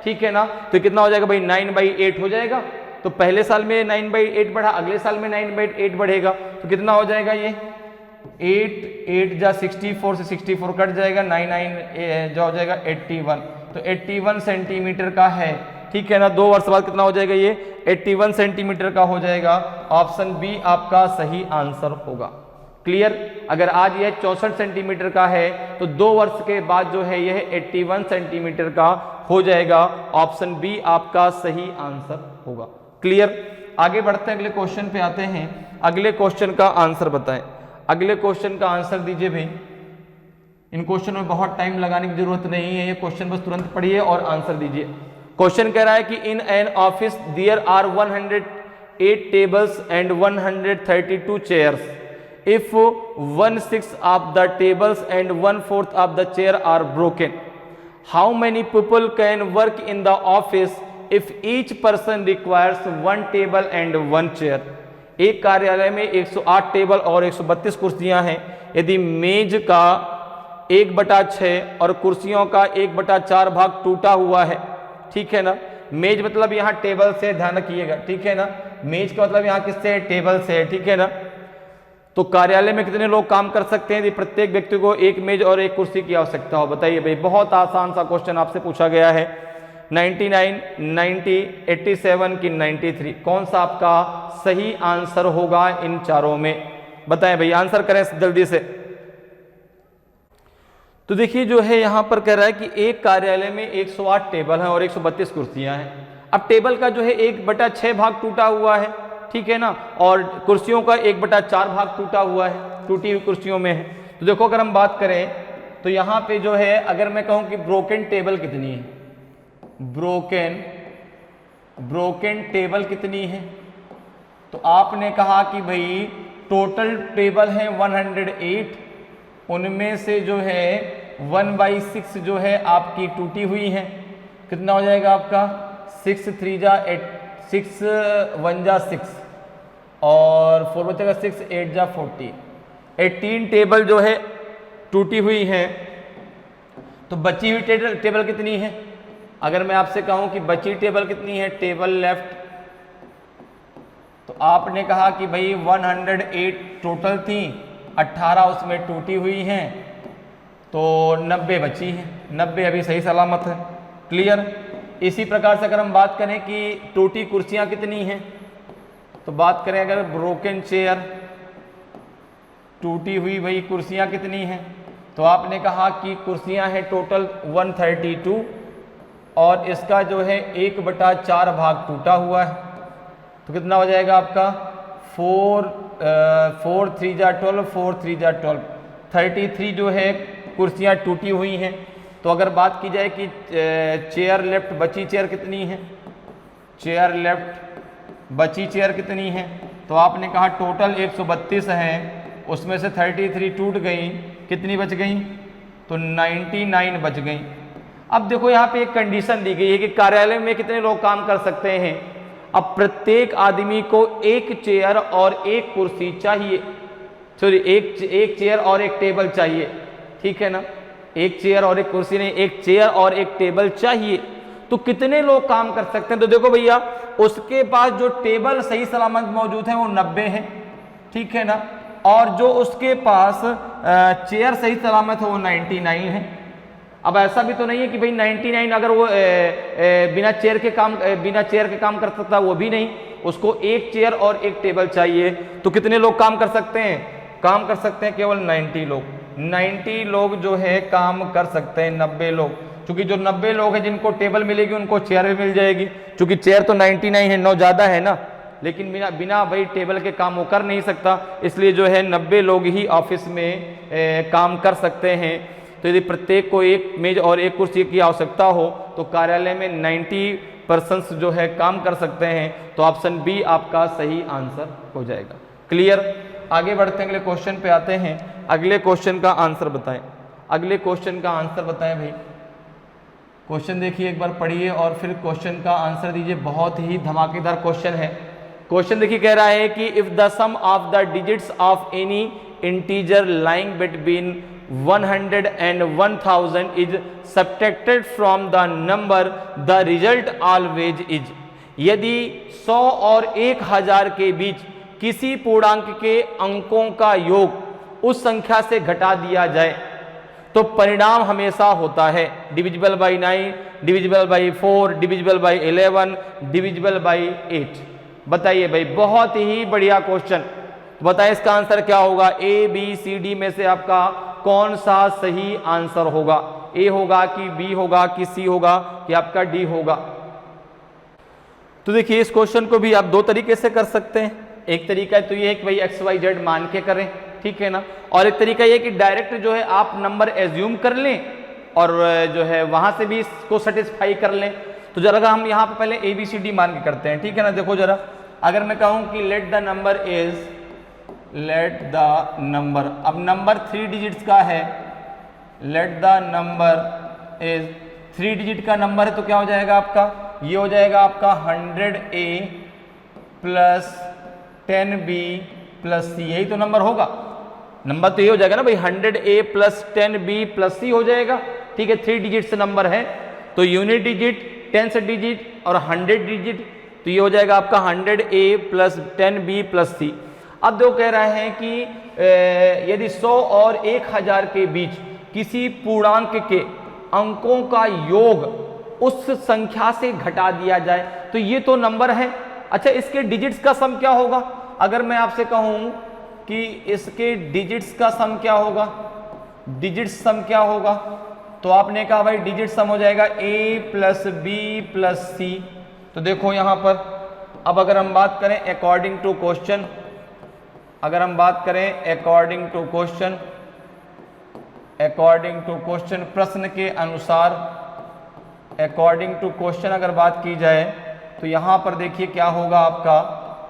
ठीक है ना। तो कितना हो जाएगा भाई? 9/8 हो जाएगा। तो पहले साल में 9/8 बढ़ा, अगले साल में 9/8 बढ़ेगा, तो कितना हो जाएगा ये? 8 जा 64 से 64 कट जाएगा, 9 जो हो जाएगा 81। तो 81 सेंटीमीटर का है, ठीक है ना। 2 वर्ष बाद कितना हो जाएगा? ये 81 सेंटीमीटर का हो जाएगा। ऑप्शन बी आपका सही आंसर होगा। क्लियर? अगर आज यह 64 सेंटीमीटर का है तो 2 वर्ष के बाद जो है यह 81 सेंटीमीटर का हो जाएगा। ऑप्शन बी आपका सही आंसर होगा। क्लियर? आगे बढ़ते हैं, अगले क्वेश्चन पे आते हैं। अगले क्वेश्चन का आंसर बताएं। अगले क्वेश्चन का आंसर दीजिए भाई। इन क्वेश्चन में बहुत टाइम लगाने की जरूरत नहीं है, ये क्वेश्चन बस तुरंत पढ़िए और आंसर दीजिए। क्वेश्चन कह रहा है कि in an office there are 108 tables and 132 chairs. If 1/6 of the tables and 1/4 of the chair are broken, how many people can work in the office if each person requires 1 table and 1 chair? एक कार्यालय में 108 table और 132 कुर्सियां हैं। यदि मेज का 1/6 और कुर्सियों का 1/4 भाग टूटा हुआ है, ठीक है ना। मेज मतलब यहाँ टेबल से, ध्यान रखिएगा, ठीक है ना। मेज का मतलब यहाँ किससे है? टेबल से है, ठीक है ना। तो कार्यालय में कितने लोग काम कर सकते हैं यदि प्रत्येक व्यक्ति को एक मेज और एक कुर्सी की आवश्यकता हो? बताइए भाई। बहुत आसान सा क्वेश्चन आपसे पूछा गया है। 99, 90, 87 की 93, कौन सा आपका सही आंसर होगा इन चारों में? बताएं भाई, आंसर करें जल्दी से। तो देखिए जो है यहाँ पर कह रहा है कि एक कार्यालय में 108 टेबल हैं और 132 कुर्सियां हैं। अब टेबल का जो है 1/6 भाग टूटा हुआ है, ठीक है ना, और कुर्सियों का 1/4 भाग टूटा हुआ है, टूटी हुई कुर्सियों में है। तो देखो अगर हम बात करें तो यहाँ पे जो है, अगर मैं कहूँ कि ब्रोकन टेबल कितनी है, ब्रोकन टेबल कितनी है, तो आपने कहा कि भाई टोटल टेबल है 108, उनमें से जो है 1/6 जो है आपकी टूटी हुई है। कितना हो जाएगा आपका? 6 3 जा 8, 6 1 जा 6 और 4 बचेगा 6 8 जा 40। 18 टेबल जो है टूटी हुई है। तो बची हुई टेबल कितनी है? अगर मैं आपसे कहूं कि बची टेबल कितनी है, टेबल लेफ्ट, तो आपने कहा कि भाई 108 टोटल थी, 18 उसमें टूटी हुई हैं, तो 90 बची हैं। 90 अभी सही सलामत है। क्लियर? इसी प्रकार से अगर हम बात करें कि टूटी कुर्सियां कितनी हैं, तो बात करें अगर ब्रोकन चेयर, टूटी हुई वही कुर्सियां कितनी हैं, तो आपने कहा कि कुर्सियां हैं टोटल 132 और इसका जो है 1/4 भाग टूटा हुआ है। तो कितना हो जाएगा आपका? 4 3 जा 12, 4 3 जा 12, 33 जो है कुर्सियां टूटी हुई हैं। तो अगर बात की जाए कि चेयर लेफ्ट, बची चेयर कितनी है, चेयर लेफ्ट बची चेयर कितनी है, तो आपने कहा टोटल 132 है, उसमें से 33 टूट गई, कितनी बच गई? तो 99 बच गई। अब देखो यहाँ पे एक कंडीशन दी गई है कि कार्यालय में कितने लोग काम कर सकते हैं। अब प्रत्येक आदमी को एक चेयर और एक कुर्सी चाहिए, सॉरी एक चेयर और एक टेबल चाहिए, ठीक है ना। एक चेयर और एक कुर्सी नहीं, एक चेयर और एक टेबल चाहिए। तो कितने लोग काम कर सकते हैं? तो देखो भैया, उसके पास जो टेबल सही सलामत मौजूद है वो 90 है, ठीक है ना, और जो उसके पास चेयर सही सलामत है वो 99 है। अब ऐसा भी तो नहीं है कि भाई 99 अगर वो बिना चेयर के काम कर सकता, वो भी नहीं, उसको एक चेयर और एक टेबल चाहिए। तो कितने लोग काम कर सकते हैं? काम कर सकते हैं केवल 90 लोग। 90 लोग जो है काम कर सकते हैं, 90 लोग, क्योंकि जो 90 लोग हैं जिनको टेबल मिलेगी उनको चेयर भी मिल जाएगी, क्योंकि चेयर तो 99 है, 9 ज़्यादा है ना, लेकिन बिना भाई टेबल के काम वो कर नहीं सकता, इसलिए जो है 90 लोग ही ऑफिस में काम कर सकते हैं। तो यदि प्रत्येक को एक मेज और एक कुर्सी की आवश्यकता हो तो कार्यालय में 90% जो है काम कर सकते हैं। तो ऑप्शन बी आपका सही आंसर हो जाएगा। क्लियर। आगे बढ़ते हैं, अगले क्वेश्चन पे आते हैं। अगले क्वेश्चन का आंसर बताएं, अगले क्वेश्चन का आंसर बताएं भाई। क्वेश्चन देखिए, एक बार पढ़िए और फिर क्वेश्चन का आंसर दीजिए। बहुत ही धमाकेदार क्वेश्चन है। क्वेश्चन देखिए, कह रहा है कि if the sum of the digits of any integer lying between 100 and 1000 is subtracted from the number, the result always is। यदि 100 और 1000 के बीच किसी पूर्णांक के अंकों का योग उस संख्या से घटा दिया जाए तो परिणाम हमेशा होता है divisible by 9, divisible by 4, divisible by 11, divisible by 8। बताइए भाई, बहुत ही बढ़िया क्वेश्चन। बताइए इसका आंसर क्या होगा। ए बी सी डी में से आपका कौन सा सही आंसर होगा? ए होगा कि बी होगा कि सी होगा कि आपका डी होगा? तो देखिए, इस क्वेश्चन को भी आप दो तरीके से कर सकते हैं। एक तरीका तो ये है कि भाई एक्स वाई जेड मान के करें, ठीक है ना। और एक तरीका ये कि डायरेक्ट जो है आप नंबर एज्यूम कर लें और जो है वहां से भी इसको सेटिस्फाई कर लें। तो जरा हम यहाँ पे पहले ए बी सी डी मान के करते हैं, ठीक है ना। देखो जरा, अगर मैं कहूँ कि let the number is, let the number, अब नंबर 3 डिजिट्स का है, let the number is 3 digit का नंबर है, तो क्या हो जाएगा आपका? ये हो जाएगा आपका 100A plus 10B plus C, यही तो नंबर होगा। नंबर तो ये हो जाएगा ना भाई, 100A plus 10B plus C हो जाएगा, ठीक है। 3 डिजिट से नंबर है तो यूनिट डिजिट, 10 डिजिट और 100 डिजिट, तो ये हो जाएगा आपका 100A plus 10B plus C। अब जो कह रहा है कि यदि 100 और 1000 के बीच किसी पूर्णांक के अंकों का योग उस संख्या से घटा दिया जाए तो ये तो नंबर है। अच्छा, इसके डिजिट्स का सम क्या होगा? अगर मैं आपसे कहूं कि इसके डिजिट्स का सम क्या होगा, डिजिट्स सम क्या होगा, तो आपने कहा भाई डिजिट सम हो जाएगा A plus B plus C। तो देखो यहां पर, अब अगर हम बात करें अकॉर्डिंग टू क्वेश्चन, अगर हम बात करें according to question, according to question, प्रश्न के अनुसार, अकॉर्डिंग टू क्वेश्चन अगर बात की जाए तो यहां पर देखिए क्या होगा आपका।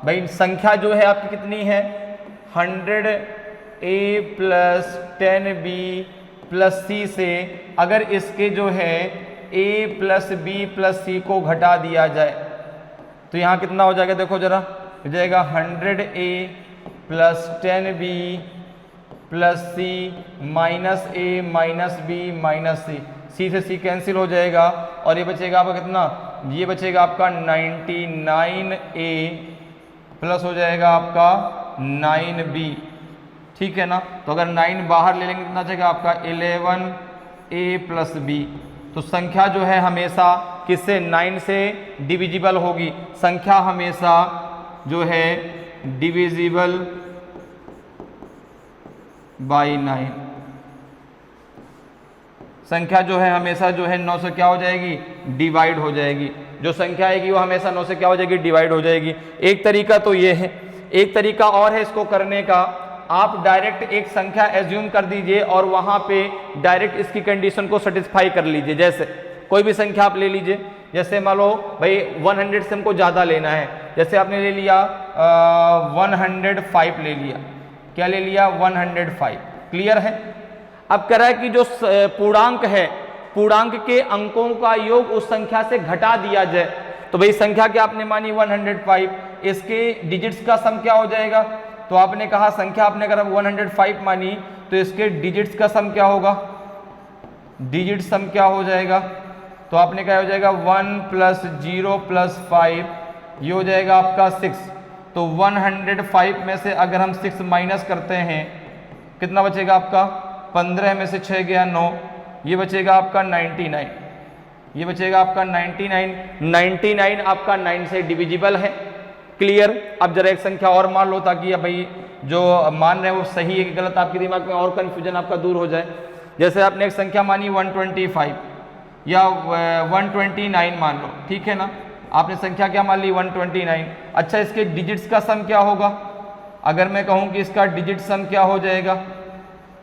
भाई संख्या जो है आपकी कितनी है? 100A plus 10B plus C से अगर इसके जो है A plus B plus C को घटा दिया जाए तो यहाँ कितना हो जाएगा? देखो जरा, हो जाएगा 100A plus 10B plus C minus A minus B minus C से C कैंसिल हो जाएगा और ये बचेगा आपका कितना? ये बचेगा आपका 99A प्लस हो जाएगा आपका 9B, ठीक है ना। तो अगर 9 बाहर ले लेंगे कितना बचेगा आपका? 11A plus B। तो संख्या जो है हमेशा किससे? 9 से डिविजिबल होगी। संख्या हमेशा जो है डिविजिबल बाई 9, संख्या जो है हमेशा जो है 9 से क्या हो जाएगी? डिवाइड हो जाएगी। जो संख्या आएगी वो हमेशा 9 से क्या हो जाएगी? डिवाइड हो जाएगी। एक तरीका तो ये है। एक तरीका और है इसको करने का, आप डायरेक्ट एक संख्या एज्यूम कर दीजिए और वहां पे डायरेक्ट इसकी कंडीशन को सेटिस्फाई कर लीजिए। जैसे कोई भी संख्या आप ले लीजिए, जैसे मान लो भाई 100 से हमको ज़्यादा लेना है, जैसे आपने ले लिया 105 ले लिया, क्या ले लिया? 105। क्लियर है। अब कह रहा है कि जो पूर्णांक है, पूर्णांक के अंकों का योग उस संख्या से घटा दिया जाए। तो भाई संख्या क्या आपने मानी? 105, इसके डिजिट्स का सम क्या हो जाएगा? तो आपने कहा संख्या आपने अगर 105 मानी तो इसके डिजिट्स का सम क्या होगा? डिजिट सम क्या हो जाएगा? तो आपने क्या हो जाएगा? 1 प्लस 0 प्लस 5, ये हो जाएगा आपका 6। तो 105 में से अगर हम 6 माइनस करते हैं कितना बचेगा आपका? 15 में से 6 गया 9, ये बचेगा आपका 99, ये बचेगा आपका 99। 99 आपका 9 से डिविजिबल है। क्लियर। अब जरा एक संख्या और मान लो ताकि अब भाई जो मान रहे हैं वो सही है कि गलत, आपके दिमाग में और कन्फ्यूजन आपका दूर हो जाए। जैसे आपने एक संख्या मानी 125 या 129 मान लो, ठीक है ना। आपने संख्या क्या मान ली? 129। अच्छा, इसके डिजिट्स का सम क्या होगा? अगर मैं कहूँ कि इसका डिजिट सम क्या हो जाएगा,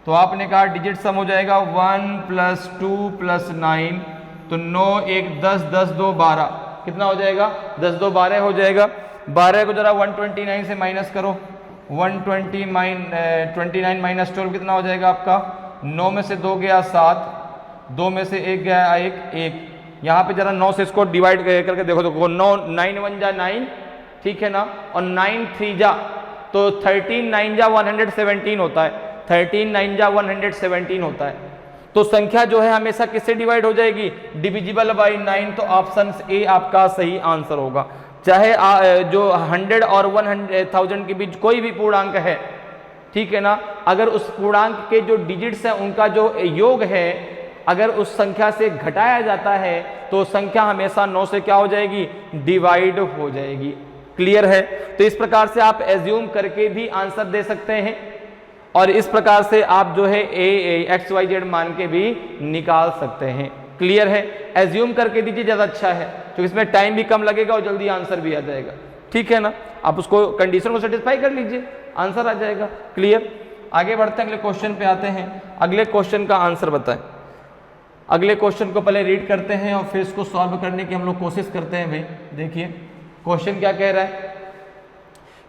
तो आपने कहा डिजिट सम हो जाएगा 1 प्लस 2 प्लस 9, तो 9 1 10, 10 2 12, कितना हो जाएगा? 10 2 12 हो जाएगा। 12 को जरा 129 से माइनस करो, 29 माइनस 12 कितना हो जाएगा आपका, 9 में से 2 गया 7, 2 में से 1 गया 1, यहाँ पे जरा 9 से इसको डिवाइड करके देखो, 9 9 1 जा 9, ठीक है ना, और 9 3 जा तो 13 9 जा 117 होता है, 13 9 जा 117 होता है। तो संख्या जो है हमेशा किससे डिवाइड हो जाएगी, डिविजिबल बाई 9, तो ऑप्शन ए आपका सही आंसर होगा। चाहे जो 100 और 1000 के बीच कोई भी पूर्णांक है, ठीक है ना, अगर उस पूर्णांक के जो डिजिट्स हैं उनका जो योग है अगर उस संख्या से घटाया जाता है तो संख्या हमेशा 9 से क्या हो जाएगी, डिवाइड हो जाएगी। क्लियर है। तो इस प्रकार से आप एज्यूम करके भी आंसर दे सकते हैं और इस प्रकार से आप जो है XYZ मान के भी निकाल सकते हैं। क्लियर है। एज्यूम करके दीजिए, ज़्यादा अच्छा है क्योंकि इसमें टाइम भी कम लगेगा और जल्दी आंसर भी आ जाएगा। ठीक है ना, आप उसको कंडीशन को सेटिस्फाई कर लीजिए, आंसर आ जाएगा। क्लियर। आगे बढ़ते हैं, अगले क्वेश्चन पे आते हैं। अगले क्वेश्चन का आंसर बताएं। अगले क्वेश्चन को पहले रीड करते हैं और फिर इसको सॉल्व करने की हम लोग कोशिश करते हैं। भाई देखिए क्वेश्चन क्या कह रहा है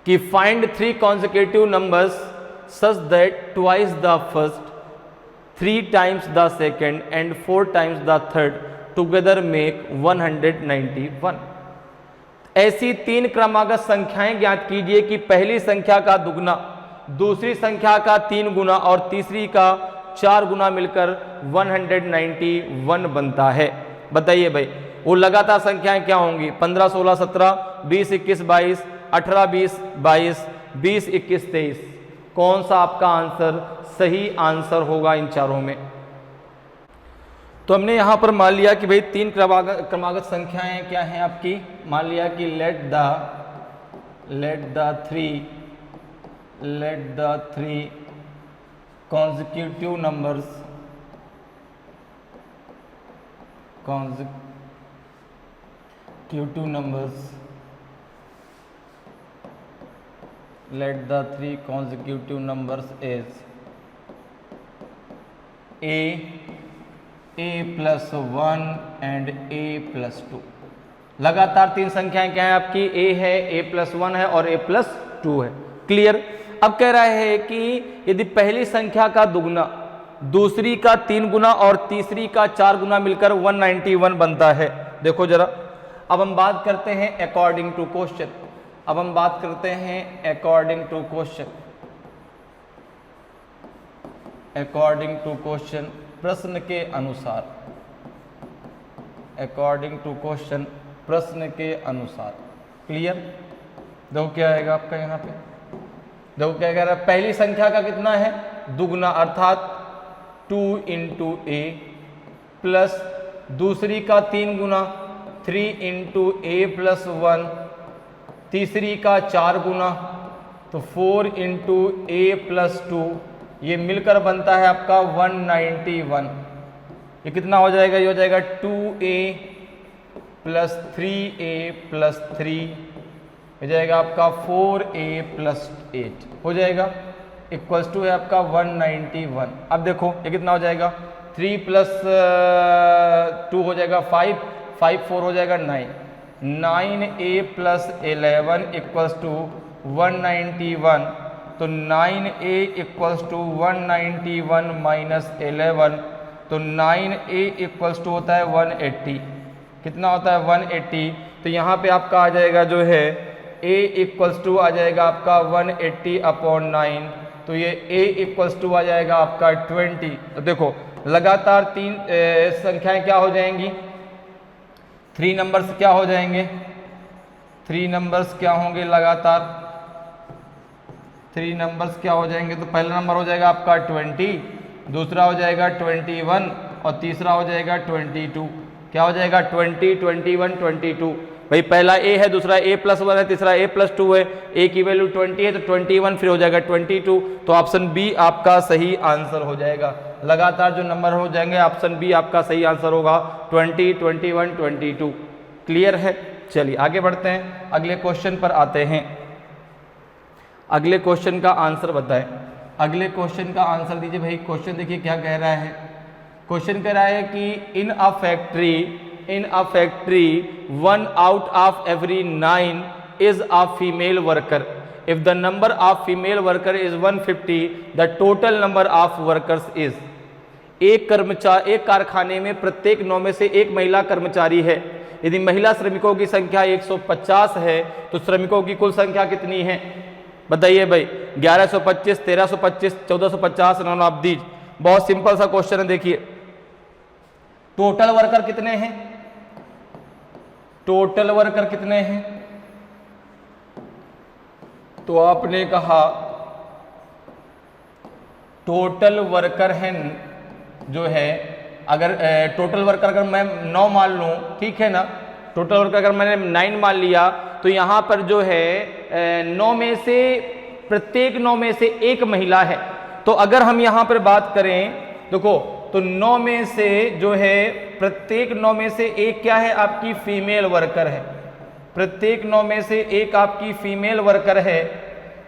कि find 3 consecutive numbers such that twice the first, 3 times the second and 4 times the third together make 191। ऐसी 3 क्रमागत संख्याएं ज्ञात कीजिए कि पहली संख्या का दुगना, दूसरी संख्या का 3 गुना और तीसरी का 4 गुना मिलकर 191 बनता है। बताइए भाई वो लगातार संख्याएं क्या होंगी, 15 16 17 20 21 22 18 20 22 20 21 23। कौन सा आपका आंसर सही आंसर होगा इन चारों में। तो हमने यहां पर मान लिया कि भाई 3 क्रमागत संख्याएं क्या हैं आपकी। मान लिया कि let the three consecutive numbers let the 3 consecutive numbers is a plus 1 and a plus 2। लगातार 3 संख्याएं क्या है आपकी, a है, a plus 1 है और a plus 2 है। क्लियर। अब कह रहा है कि यदि पहली संख्या का दुगना, दूसरी का 3 गुना और तीसरी का 4 गुना मिलकर 191 बनता है। देखो जरा, अब हम बात करते हैं according to question. According to question प्रश्न के अनुसार। क्लियर। देखो क्या आएगा आपका यहाँ पे, देखो क्या कह रहा है, पहली संख्या का कितना है, दुगना अर्थात 2 into a प्लस दूसरी का 3 गुना 3 into a plus 1, तीसरी का 4 गुना तो 4 into a plus 2, ये मिलकर बनता है आपका 191। ये कितना हो जाएगा, ये हो जाएगा 2a plus 3a plus 3 हो जाएगा आपका 4a plus 8 हो जाएगा, इक्वल्स टू है आपका 191। अब देखो ये कितना हो जाएगा, 3 plus 2 हो जाएगा 5, 5 4 हो जाएगा 9, 9a plus 11 इक्वल्स टू 191। तो 9a इक्वल्स टू 191 माइनस 11, तो 9a इक्वल्स टू होता है 180। कितना होता है 180। तो यहाँ पे आपका आ जाएगा जो है a इक्वल्स टू आ जाएगा आपका 180/9, तो ये a इक्वल्स टू आ जाएगा आपका 20। तो देखो लगातार 3 संख्याएं क्या हो जाएंगी, 3 नंबर्स क्या हो जाएंगे, 3 नंबर्स क्या होंगे लगातार, 3 नंबर्स क्या हो जाएंगे। तो पहला नंबर हो जाएगा आपका 20, दूसरा हो जाएगा 21 और तीसरा हो जाएगा 22। क्या हो जाएगा 20 21 22। भाई पहला a है, दूसरा a plus 1 है, तीसरा a plus 2 है, a की वैल्यू 20 है तो 21 फिर हो जाएगा 22। तो ऑप्शन बी आपका सही आंसर हो जाएगा। लगातार जो नंबर हो जाएंगे ऑप्शन बी आपका सही आंसर होगा 20 21 22। क्लियर है। चलिए आगे बढ़ते हैं, अगले क्वेश्चन पर आते हैं। अगले क्वेश्चन का आंसर बताएं। अगले क्वेश्चन का आंसर दीजिए भाई। क्वेश्चन देखिए क्या कह रहा है। क्वेश्चन कह रहा है कि in a factory 1 out of every 9 is a female worker. If the number of female worker is 150 the total number of workers is. एक कारखाने में प्रत्येक 9 में से एक महिला कर्मचारी है। यदि महिला श्रमिकों की संख्या 150 है तो श्रमिकों की कुल संख्या कितनी है? बताइए भाई। 1125, 1325, 1450, नॉन ऑफ दीज। बहुत सिंपल सा क्वेश्चन है। देखिए टोटल वर्कर कितने हैं? टोटल वर्कर कितने हैं? तो आपने कहा टोटल वर्कर है जो है, अगर टोटल वर्कर अगर मैं 9 मान लूं, ठीक है ना, टोटल वर्कर अगर मैंने 9 मान लिया तो यहां पर जो है 9 में से प्रत्येक 9 में से एक महिला है। तो अगर हम यहां पर बात करें देखो तो 9 में से जो है प्रत्येक 9 में से एक क्या है? आपकी फीमेल वर्कर है। प्रत्येक 9 में से एक आपकी फीमेल वर्कर है।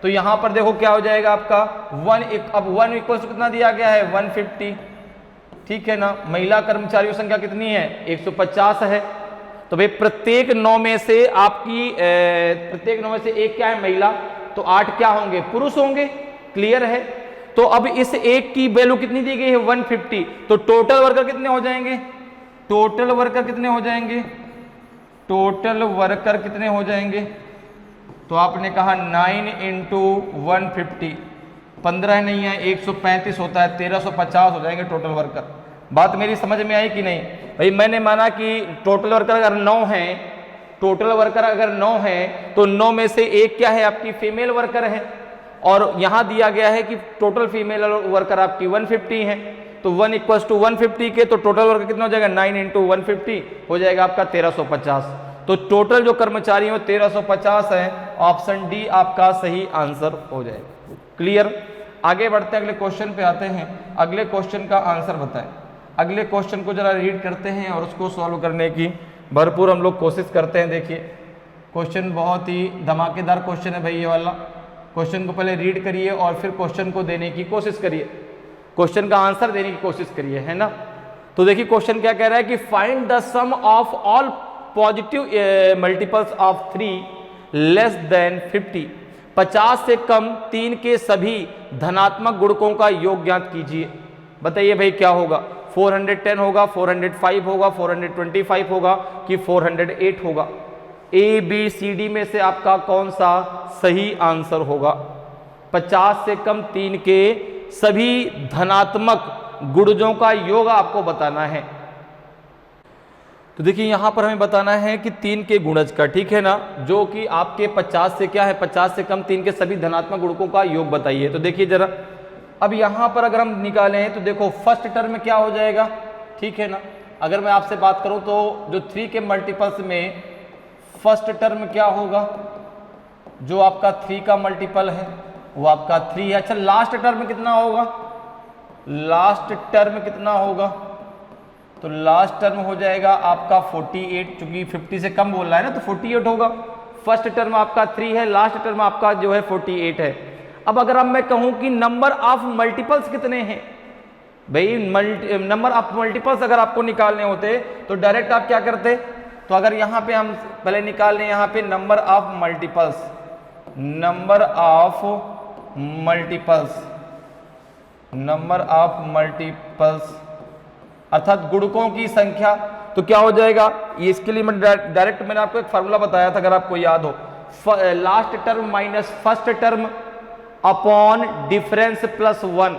तो यहां पर देखो क्या हो जाएगा आपका 1 इक्वल टू कितना दिया गया है? 150, ठीक है ना। महिला कर्मचारियों की संख्या कितनी है? 150 है। तो भाई प्रत्येक 9 में से आपकी प्रत्येक 9 में से एक क्या है? महिला। तो 8 क्या होंगे? पुरुष होंगे। क्लियर है। तो अब इस एक की वैल्यू कितनी दी गई है? 150। तो टोटल वर्कर कितने हो जाएंगे? टोटल वर्कर कितने हो जाएंगे? टोटल वर्कर कितने हो जाएंगे? तो आपने कहा 9 इंटू 150, 15 नहीं है, 135 होता है, 1350 हो जाएंगे टोटल वर्कर। बात मेरी समझ में आई कि नहीं? भाई मैंने माना कि टोटल वर्कर अगर 9 है, टोटल वर्कर अगर 9 है तो 9 में से एक क्या है? आपकी फीमेल वर्कर है। और यहां दिया गया है कि टोटल फीमेल वर्कर आपकी 150 है। तो 1 इक्वल टू 150 के तो टोटल वर्कर कितना हो जाएगा? 9 इंटू 150 हो जाएगा आपका 1350। तो टोटल जो कर्मचारी हो 1350 है। ऑप्शन डी आपका सही आंसर हो जाएगा। क्लियर। आगे बढ़ते हैं, अगले क्वेश्चन पे आते हैं। अगले क्वेश्चन का आंसर बताएं। अगले क्वेश्चन को जरा रीड करते हैं और उसको सॉल्व करने की भरपूर हम लोग कोशिश करते हैं। देखिए क्वेश्चन बहुत ही धमाकेदार क्वेश्चन है भाई ये वाला। क्वेश्चन को पहले रीड करिए और फिर क्वेश्चन को देने की कोशिश करिए, क्वेश्चन का आंसर देने की कोशिश करिए, है ना। तो देखिए क्वेश्चन क्या कह रहा है कि find the sum of all positive multiples of 3 less than 50। 50 से कम 3 के सभी धनात्मक गुणकों का योग ज्ञात कीजिए। बताइए भाई क्या होगा? 410 होगा, 405 होगा, 425 होगा कि 408 होगा? ए बी सी डी में से आपका कौन सा सही आंसर होगा? 50 से कम 3 के सभी धनात्मक गुणजों का योग आपको बताना है। तो देखिए यहां पर हमें बताना है कि 3 के गुणज का, ठीक है ना, जो कि आपके 50 से क्या है? 50 से कम 3 के सभी धनात्मक गुणकों का योग बताइए। तो देखिए जरा, अब यहां पर अगर हम निकालें तो देखो फर्स्ट टर्म क्या हो जाएगा, ठीक है ना। अगर मैं आपसे बात करूं तो जो 3 के मल्टीपल्स में फर्स्ट टर्म क्या होगा? जो आपका 3 का मल्टीपल है वो आपका 3 है। अच्छा लास्ट टर्म कितना होगा? लास्ट टर्म कितना होगा? तो लास्ट टर्म हो जाएगा आपका 48, चूंकि 50 से कम बोल रहा है ना तो 48 होगा। फर्स्ट टर्म आपका 3 है, लास्ट टर्म आपका जो है 48 है। अब अगर अब मैं कहूं कि नंबर ऑफ मल्टीपल्स कितने हैं, भाई नंबर ऑफ मल्टीपल्स अगर आपको निकालने होते तो डायरेक्ट आप क्या करते? तो अगर यहां पे हम पहले निकाल लें यहां पे number of multiples, number of multiples, number of multiples अर्थात गुणकों की संख्या, तो क्या हो जाएगा? ये इसके लिए मैं डायरेक्ट मैंने आपको एक फार्मूला बताया था, अगर आपको याद हो, last term minus first term upon difference plus 1।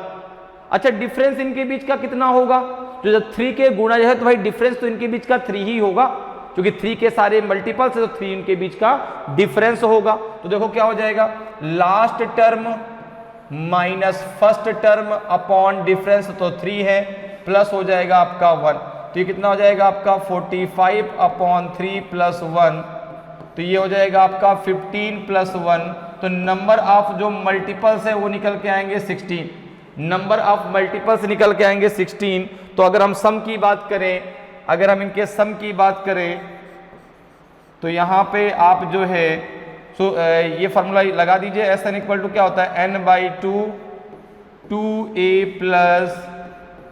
अच्छा डिफरेंस इनके बीच का कितना होगा? तो जब 3 के गुणज है तो भाई डिफरेंस तो इनके बीच का 3 ही होगा, क्योंकि 3 के सारे मल्टीपल्स है तो 3 इनके बीच का डिफरेंस होगा। तो देखो क्या हो जाएगा? Last term minus first term upon difference तो 3 है, प्लस हो जाएगा आपका 1। तो ये कितना हो जाएगा आपका 45 अपॉन 3 प्लस 1, तो ये हो जाएगा आपका 15 प्लस 1। तो नंबर ऑफ जो मल्टीपल्स है वो निकल के आएंगे 16, नंबर ऑफ मल्टीपल्स निकल के आएंगे 16। तो अगर हम सम की बात करें, अगर हम इनके सम की बात करें तो यहाँ पे आप जो है ये फार्मूला लगा दीजिए, एस एन इक्वल टू क्या होता है? n/2 2a plus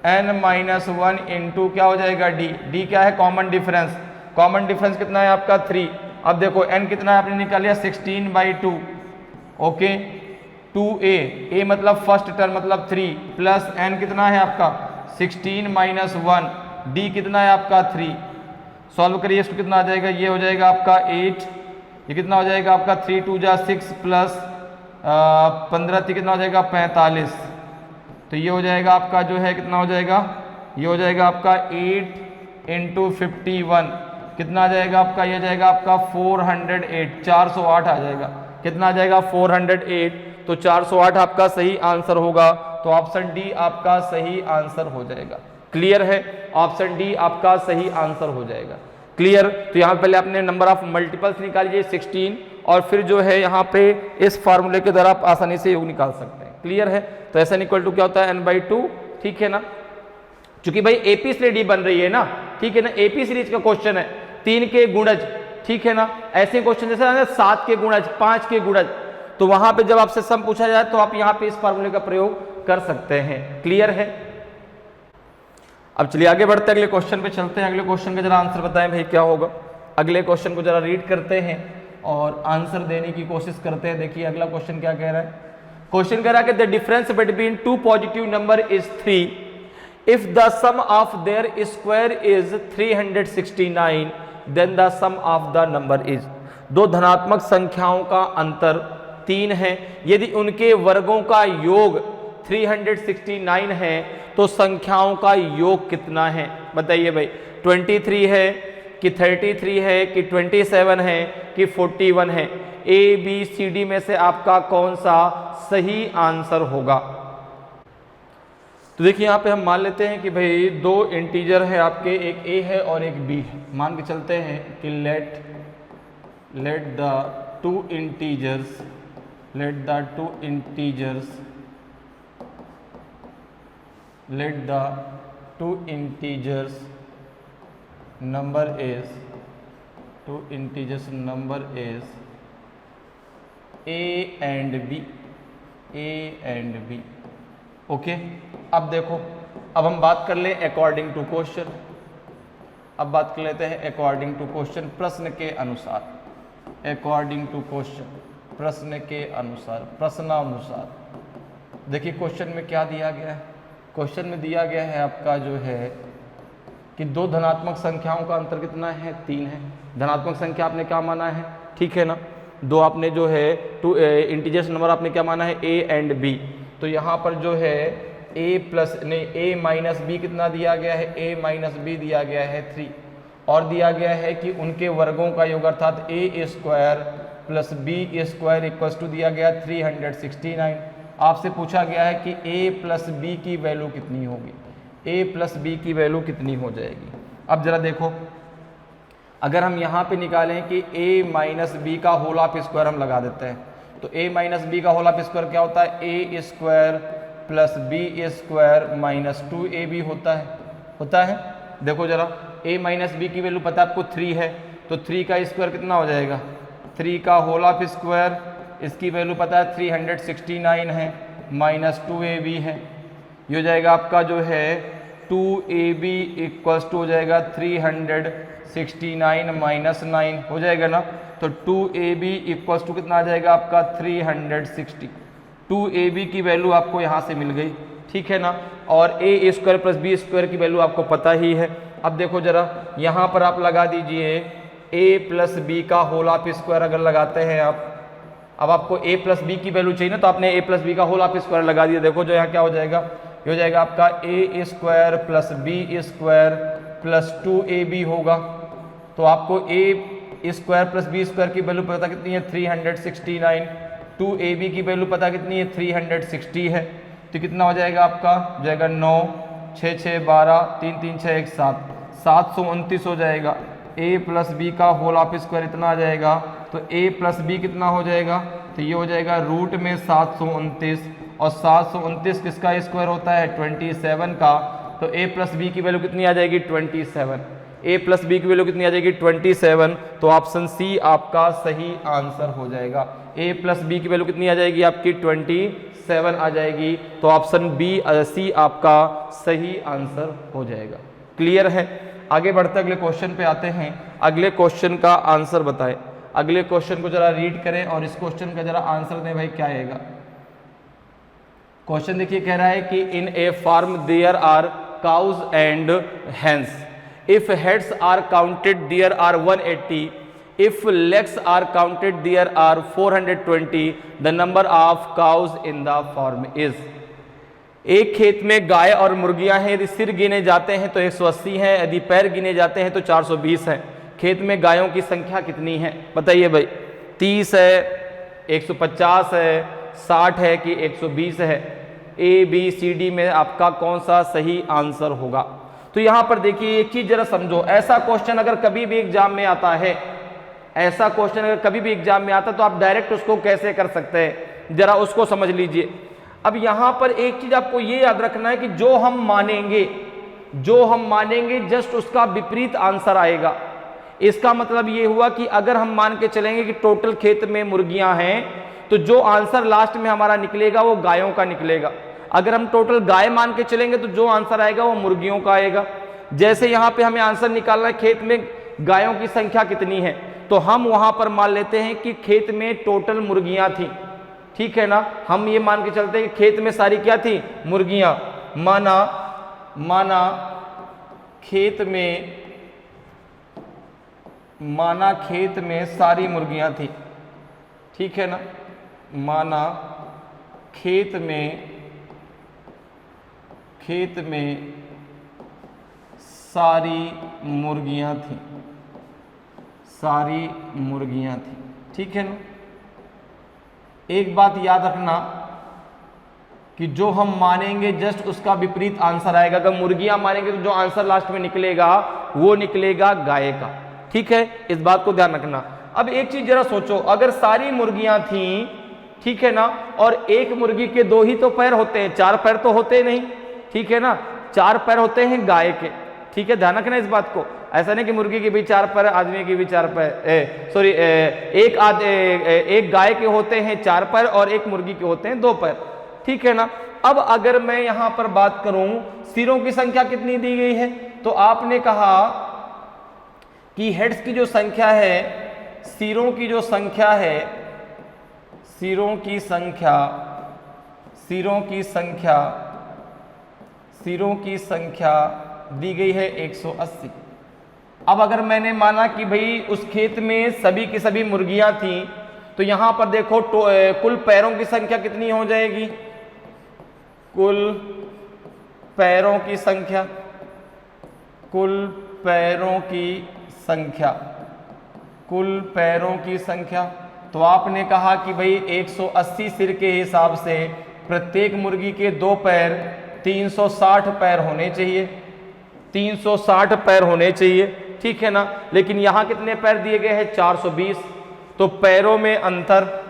n-1 into क्या हो जाएगा? d। d क्या है? Common difference. कॉमन डिफरेंस कितना है आपका? 3। अब देखो n कितना है आपने निकाल लिया 16/2 ओके 2a, a मतलब फर्स्ट टर्म मतलब 3 प्लस n कितना है आपका 16 माइनस 1, d कितना है आपका 3। सॉल्व करिए इसको, कितना आ जाएगा, ये हो जाएगा आपका 8, ये कितना हो जाएगा आपका 3 2 जा 6 प्लस 15 कितना हो जाएगा 45। तो ये हो जाएगा आपका जो है कितना हो जाएगा, ये हो जाएगा आपका 8 इंटू 51 कितना आ जाएगा आपका, ये जाएगा आपका 408, 408 आ जाएगा। कितना आ जाएगा 408, तो 408 आपका सही आंसर होगा। तो ऑप्शन डी आपका सही आंसर हो जाएगा। क्लियर है, ऑप्शन डी आपका सही आंसर हो जाएगा। क्लियर। तो यहाँ पहले आपने नंबर ऑफ मल्टीपल्स निकालिए 16 और फिर जो है यहाँ पे इस फार्मूले के द्वारा आप आसानी से योग निकाल सकते हैं। क्लियर है। तो ऐसा इक्वल टू क्या होता है n/2, ठीक है ना, क्योंकि भाई एपी सीरीज बन रही है ना, ठीक है ना, एपी सीरीज का क्वेश्चन है 3 के गुणज, ठीक है ना। ऐसे क्वेश्चन जैसे 7 के गुणज, 5 के गुणज, तो वहां पे जब आपसे सम पूछा जाए तो आप यहाँ पे इस फार्मूले का प्रयोग कर सकते हैं। क्लियर है। अब चलिए आगे बढ़ते हैं, अगले क्वेश्चन पे चलते हैं। अगले क्वेश्चन का जरा आंसर बताएं भाई क्या होगा। अगले क्वेश्चन को जरा रीड करते हैं और आंसर देने की कोशिश करते हैं। देखिए अगला क्वेश्चन क्या कह रहा है। क्वेश्चन कह रहा है कि the difference between two positive number is 3 if the sum of their square is 369 then the sum of the number is. दो धनात्मक संख्याओं का अंतर 3 है, यदि उनके वर्गों का योग 369 है तो संख्याओं का योग कितना है। बताइए भाई, 23 है कि 33 है कि 27 है कि 41 है। ए बी सी डी में से आपका कौन सा सही आंसर होगा। तो देखिए यहाँ पे हम मान लेते हैं कि भाई दो इंटीजर है आपके, एक ए है और एक बी है। मान के चलते हैं कि let the two integers number is a and b। Okay. अब देखो, अब हम बात कर लें अकॉर्डिंग टू क्वेश्चन। अब बात कर लेते हैं अकॉर्डिंग टू क्वेश्चन, प्रश्न के अनुसार। अकॉर्डिंग टू क्वेश्चन, प्रश्न के अनुसार, प्रश्नानुसार। देखिए क्वेश्चन में क्या दिया गया है। क्वेश्चन में दिया गया है आपका जो है कि दो धनात्मक संख्याओं का अंतर कितना है, 3 है। धनात्मक संख्या आपने क्या माना है, ठीक है ना, दो आपने जो है टू इंटीजर्स नंबर आपने क्या माना है, a एंड b। तो यहाँ पर जो है a माइनस बी कितना दिया गया है, a माइनस बी दिया गया है 3, और दिया गया है कि उनके वर्गों का योग अर्थात a square plus b square equals to दिया गया 369। आपसे पूछा गया है कि a प्लस बी की वैल्यू कितनी होगी, a प्लस बी की वैल्यू कितनी हो जाएगी। अब जरा देखो, अगर हम यहाँ पे निकालें कि a माइनस बी का होल ऑफ स्क्वायर हम लगा देते हैं, तो a माइनस बी का होल ऑफ स्क्वायर क्या होता है, a square plus b square minus 2ab होता है। देखो जरा, a माइनस बी की वैल्यू पता है आपको 3 है, तो 3 का स्क्वायर कितना हो जाएगा, 3 का होल ऑफ स्क्वायर, इसकी वैल्यू पता है 369 है, माइनस 2ab है। ये हो जाएगा आपका जो है 2ab इक्वल्स टू हो जाएगा 369 माइनस 9 हो जाएगा ना। तो 2ab इक्वल्स टू कितना आ जाएगा आपका 360। 2ab की वैल्यू आपको यहाँ से मिल गई, ठीक है ना, और a square plus b square की वैल्यू आपको पता ही है। अब देखो जरा, यहाँ पर आप लगा दीजिए a प्लस बी का होल ऑफ स्क्वायर अगर लगाते हैं आप, अब आपको a प्लस बी की वैल्यू चाहिए ना, तो आपने a प्लस बी का होल ऑफ स्क्वायर लगा दिया। देखो जो यहाँ क्या हो जाएगा, ये हो जाएगा आपका a square plus b square plus 2ab होगा। तो आपको a square plus b square की वैल्यू पता कितनी है, 369। 2ab की वैल्यू पता कितनी है, 360 है। तो कितना हो जाएगा आपका, हो जाएगा 9 6 6 12 3 3 6 1 7 729 हो जाएगा। a प्लस बी का होल ऑफ स्क्वायर इतना आ जाएगा, तो a प्लस बी कितना हो जाएगा, तो ये हो जाएगा रूट में 729, और 729 किसका स्क्वायर होता है, 27 का। तो a प्लस बी की वैल्यू कितनी आ जाएगी, 27। a प्लस बी की वैल्यू कितनी आ जाएगी, 27। तो ऑप्शन सी आपका सही आंसर हो जाएगा। a प्लस बी की वैल्यू कितनी आ जाएगी आपकी, 27 आ जाएगी। तो ऑप्शन बी सी आपका सही आंसर हो जाएगा। क्लियर है। आगे बढ़ते अगले क्वेश्चन पे आते हैं। अगले क्वेश्चन का आंसर बताएं। अगले क्वेश्चन को जरा रीड करें और इस क्वेश्चन का जरा आंसर दें भाई, क्या आएगा। क्वेश्चन देखिए, कह रहा है कि in a farm there are cows and hens, if heads are counted there are 180, if legs are counted there are 420, the number of cows in the farm is. एक खेत में गाय और मुर्गियां हैं, यदि सिर गिने जाते हैं तो 180 हैं, यदि पैर गिने जाते हैं तो 420 हैं। खेत में गायों की संख्या कितनी है बताइए भाई, 30 है, 150 है, 60 है कि 120 है। ए बी सी डी में आपका कौन सा सही आंसर होगा। तो यहां पर देखिए एक चीज जरा समझो, ऐसा क्वेश्चन अगर कभी भी एग्जाम में आता है, ऐसा क्वेश्चन अगर कभी भी एग्जाम में आता तो आप डायरेक्ट उसको कैसे कर सकते हैं, जरा उसको समझ लीजिए। अब यहां पर एक चीज आपको ये याद रखना है कि जो हम मानेंगे जस्ट उसका विपरीत आंसर आएगा। इसका मतलब ये हुआ कि अगर हम मान के चलेंगे कि टोटल खेत में मुर्गियां हैं तो जो आंसर लास्ट में हमारा निकलेगा वो गायों का निकलेगा। अगर हम टोटल गाय मान के चलेंगे तो जो आंसर आएगा वो मुर्गियों का आएगा। जैसे यहां पे हमें आंसर निकालना है खेत में गायों की संख्या कितनी है, तो हम वहां पर मान लेते हैं कि खेत में टोटल मुर्गियां थी, ठीक है ना। हम ये मान के चलते हैं कि खेत में सारी क्या थी, मुर्गियां। माना खेत में सारी मुर्गियां थी, ठीक है ना। माना खेत में सारी मुर्गियां थी, ठीक है ना। एक बात याद रखना कि जो हम मानेंगे जस्ट उसका विपरीत आंसर आएगा। अगर मुर्गियां मानेंगे तो जो आंसर लास्ट में निकलेगा वो निकलेगा गाय का, ठीक है। इस बात को ध्यान रखना। अब एक चीज जरा सोचो, अगर सारी मुर्गियां थी, ठीक है ना, और एक मुर्गी के 2 ही तो पैर होते हैं, 4 पैर तो होते नहीं, ठीक है ना। 4 पैर होते हैं गाय के, ठीक है, ध्यान रखना इस बात को। ऐसा नहीं कि मुर्गी के भी 4 पैर, आदमी के भी 4 पैर, सॉरी, एक गाय के होते हैं 4 पैर और एक मुर्गी के होते हैं 2 पैर, ठीक है ना। अब अगर मैं यहां पर बात करूं सिरों की संख्या कितनी दी गई है, तो आपने कहा कि हेड्स की जो संख्या है, सिरों की संख्या दी गई है 180। अब अगर मैंने माना कि भाई उस खेत में सभी की सभी मुर्गियां थी, तो यहां पर देखो कुल पैरों की संख्या कितनी हो जाएगी, कुल पैरों की संख्या। तो आपने कहा कि भाई 180 सिर के हिसाब से प्रत्येक मुर्गी के 2 पैर, 360 पैर होने चाहिए, 360 पैर होने चाहिए, ठीक है ना। लेकिन यहां कितने पैर दिए गए हैं, 420। तो पैरों में अंतर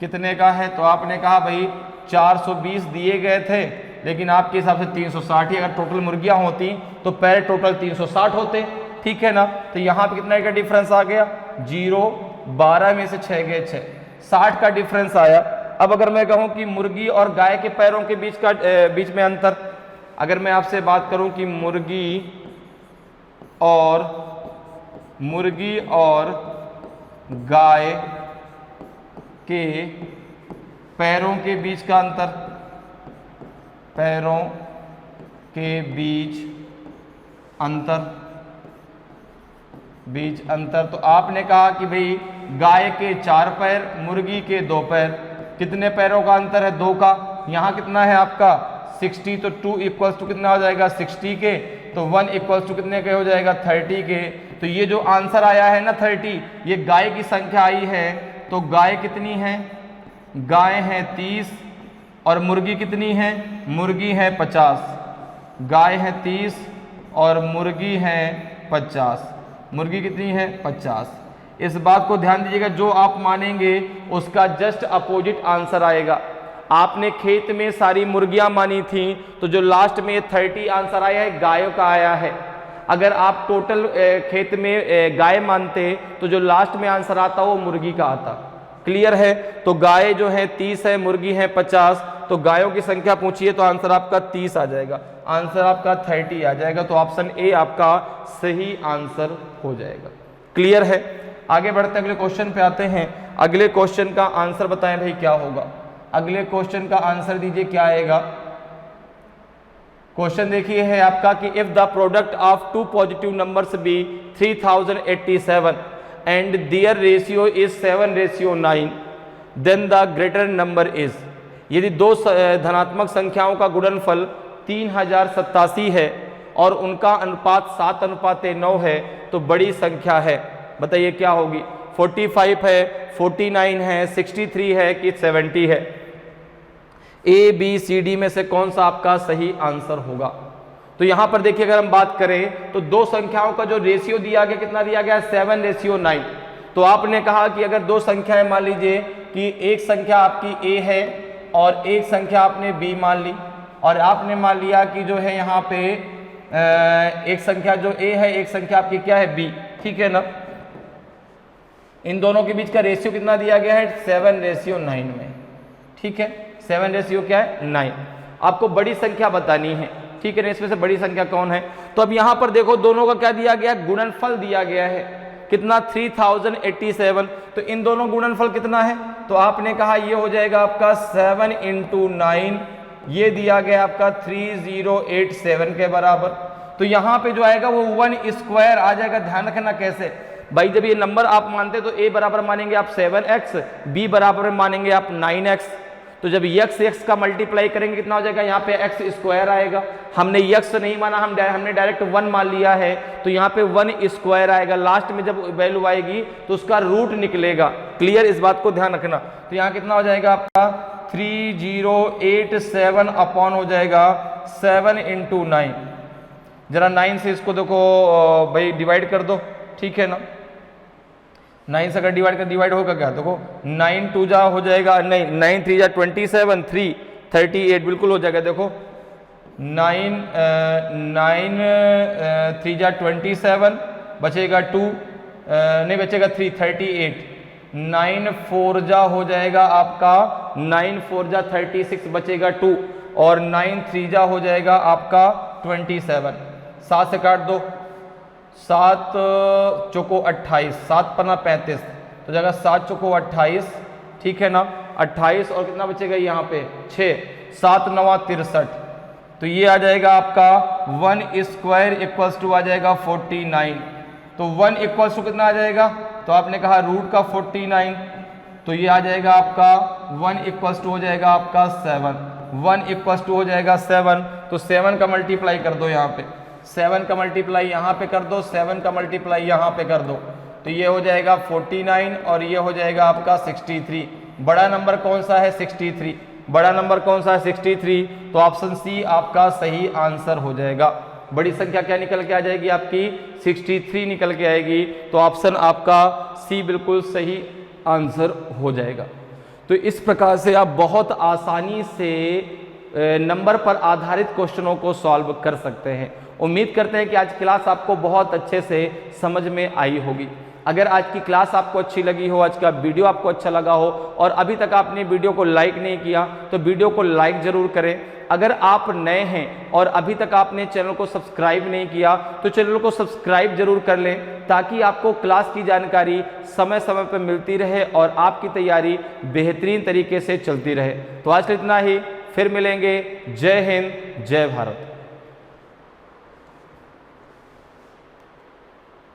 कितने का है, तो आपने कहा भाई 420 दिए गए थे, लेकिन आपके हिसाब से 360 ही, अगर टोटल मुर्गियां होती तो पैर टोटल 360 होते, ठीक है ना। तो यहां पे कितना का डिफरेंस आ गया, 0, 12 में से 6 गए 6, 60 का डिफरेंस आया। अब अगर मैं कहूं कि मुर्गी और गाय के पैरों के बीच में अंतर, अगर मैं आपसे बात करूं कि मुर्गी और गाय के पैरों के बीच का अंतर, तो आपने कहा कि भाई गाय के 4 पैर, मुर्गी के 2 पैर, कितने पैरों का अंतर है, 2 का। यहां कितना है आपका 60, तो 2 इक्वल्स टू कितना हो जाएगा 60 के, तो 1 इक्वल्स टू कितने के हो जाएगा 30 के। तो ये जो आंसर आया है ना 30, ये गाय की संख्या आई है। तो गाय कितनी है, गाय है 30 और मुर्गी कितनी है, मुर्गी है 50। गाय है 30 और मुर्गी है 50, मुर्गी कितनी है 50। इस बात को ध्यान दीजिएगा, जो आप मानेंगे उसका जस्ट अपोजिट आंसर आएगा। आपने खेत में सारी मुर्गियां मानी थी, तो जो लास्ट में 30 आंसर आया है गायों का आया है। अगर आप टोटल खेत में गाय मानते तो जो लास्ट में आंसर आता वो मुर्गी का आता। क्लियर है। तो गाय जो है 30 है, मुर्गी है 50, तो तो गायों की संख्या पूछिए तो आंसर आपका 30 आ जाएगा, आंसर आपका 30 आ जाएगा। तो ऑप्शन ए आपका सही आंसर हो जाएगा। क्लियर है? आगे बढ़ते अगले क्वेश्चन पे आते हैं। अगले क्वेश्चन का आंसर बताएं भाई क्या होगा। अगले क्वेश्चन का आंसर दीजिए क्या आएगा। क्वेश्चन देखिए है आपका कि if the product of two positive numbers be 3087 and their ratio is 7:9 then the greater number is. यदि दो धनात्मक संख्याओं का गुणनफल 3087 है और उनका अनुपात 7:9 है तो बड़ी संख्या है। बताइए क्या होगी। 45 है, 49 है, 63 है कि 70 है। ए बी सी डी में से कौन सा आपका सही आंसर होगा। तो यहां पर देखिए अगर हम बात करें तो दो संख्याओं का जो रेशियो दिया गया कितना दिया गया, 7:9। तो आपने कहा कि अगर दो संख्याएं मान लीजिए कि एक संख्या आपकी ए है और एक संख्या आपने बी मान ली, और आपने मान लिया कि जो है यहाँ पे एक संख्या जो ए है, एक संख्या आपकी क्या है बी, ठीक है ना। इन दोनों के बीच का रेशियो कितना दिया गया है, 7:9 में, ठीक है। 7 क्या है 9। आपको बड़ी संख्या बतानी है, ठीक है ना। इसमें से बड़ी संख्या कौन है। तो अब यहां पर देखो दोनों का क्या दिया गया, गुणनफल दिया गया है कितना 3087। तो इन दोनों गुणनफल कितना है, तो आपने कहा ये हो जाएगा आपका 7 × 9, ये दिया गया आपका 3087 के बराबर। तो यहां पे जो आएगा वो 1² आ जाएगा। ध्यान रखना कैसे भाई, जब ये नंबर आप मानते तो ए बराबर मानेंगे आप 7x, बी बराबर मानेंगे आप 9x। तो जब x का मल्टीप्लाई करेंगे कितना हो जाएगा, यहाँ पे x² आएगा। हमने x नहीं माना, हमने डायरेक्ट 1 मान लिया है, तो यहाँ पे 1² आएगा। लास्ट में जब वैल्यू आएगी तो उसका रूट निकलेगा। क्लियर, इस बात को ध्यान रखना। तो यहाँ कितना हो जाएगा आपका 3087 अपॉन हो जाएगा 7 × 9। जरा 9 से इसको देखो भाई डिवाइड कर दो, ठीक है ना। 9 से अगर डिवाइड होगा क्या, देखो 9 2 जा हो जाएगा, नहीं 9 3 जा 27, 3 38 बिल्कुल हो जाएगा। देखो 9 3 जा 27 बचेगा 2, नहीं बचेगा 3 38। 9 4 जा हो जाएगा आपका 9 4 जा 36 बचेगा 2, और 9 3 जा हो जाएगा आपका 27। 7 से काट दो, 7 चौको 28, 7 पन्ना 35, तो जाएगा 7 चौको 28, ठीक है ना। 28 और कितना बचेगा यहाँ पे 6, 7 9 63। तो ये आ जाएगा आपका 1² आ जाएगा 49। तो 1 = कितना आ जाएगा, तो आपने कहा रूट का 49, तो ये आ जाएगा आपका 1 हो जाएगा आपका 7। 1 हो जाएगा 7, तो 7 का मल्टीप्लाई कर दो यहाँ पे, 7 का मल्टीप्लाई यहाँ पे कर दो, 7 का मल्टीप्लाई यहाँ पे कर दो, तो ये हो जाएगा 49 और ये हो जाएगा आपका 63। बड़ा नंबर कौन सा है 63, बड़ा नंबर कौन सा है 63। तो ऑप्शन सी आपका सही आंसर हो जाएगा। बड़ी संख्या क्या निकल के आ जाएगी आपकी 63 निकल के आएगी। तो ऑप्शन आपका सी बिल्कुल सही आंसर हो जाएगा। तो इस प्रकार से आप बहुत आसानी से नंबर पर आधारित क्वेश्चनों को सॉल्व कर सकते हैं। उम्मीद करते हैं कि आज क्लास आपको बहुत अच्छे से समझ में आई होगी। अगर आज की क्लास आपको अच्छी लगी हो, आज का वीडियो आपको अच्छा लगा हो और अभी तक आपने वीडियो को लाइक नहीं किया तो वीडियो को लाइक जरूर करें। अगर आप नए हैं और अभी तक आपने चैनल को सब्सक्राइब नहीं किया तो चैनल को सब्सक्राइब जरूर कर लें, ताकि आपको क्लास की जानकारी समय समय पर मिलती रहे और आपकी तैयारी बेहतरीन तरीके से चलती रहे। तो आज इतना ही, फिर मिलेंगे। जय हिंद, जय भारत।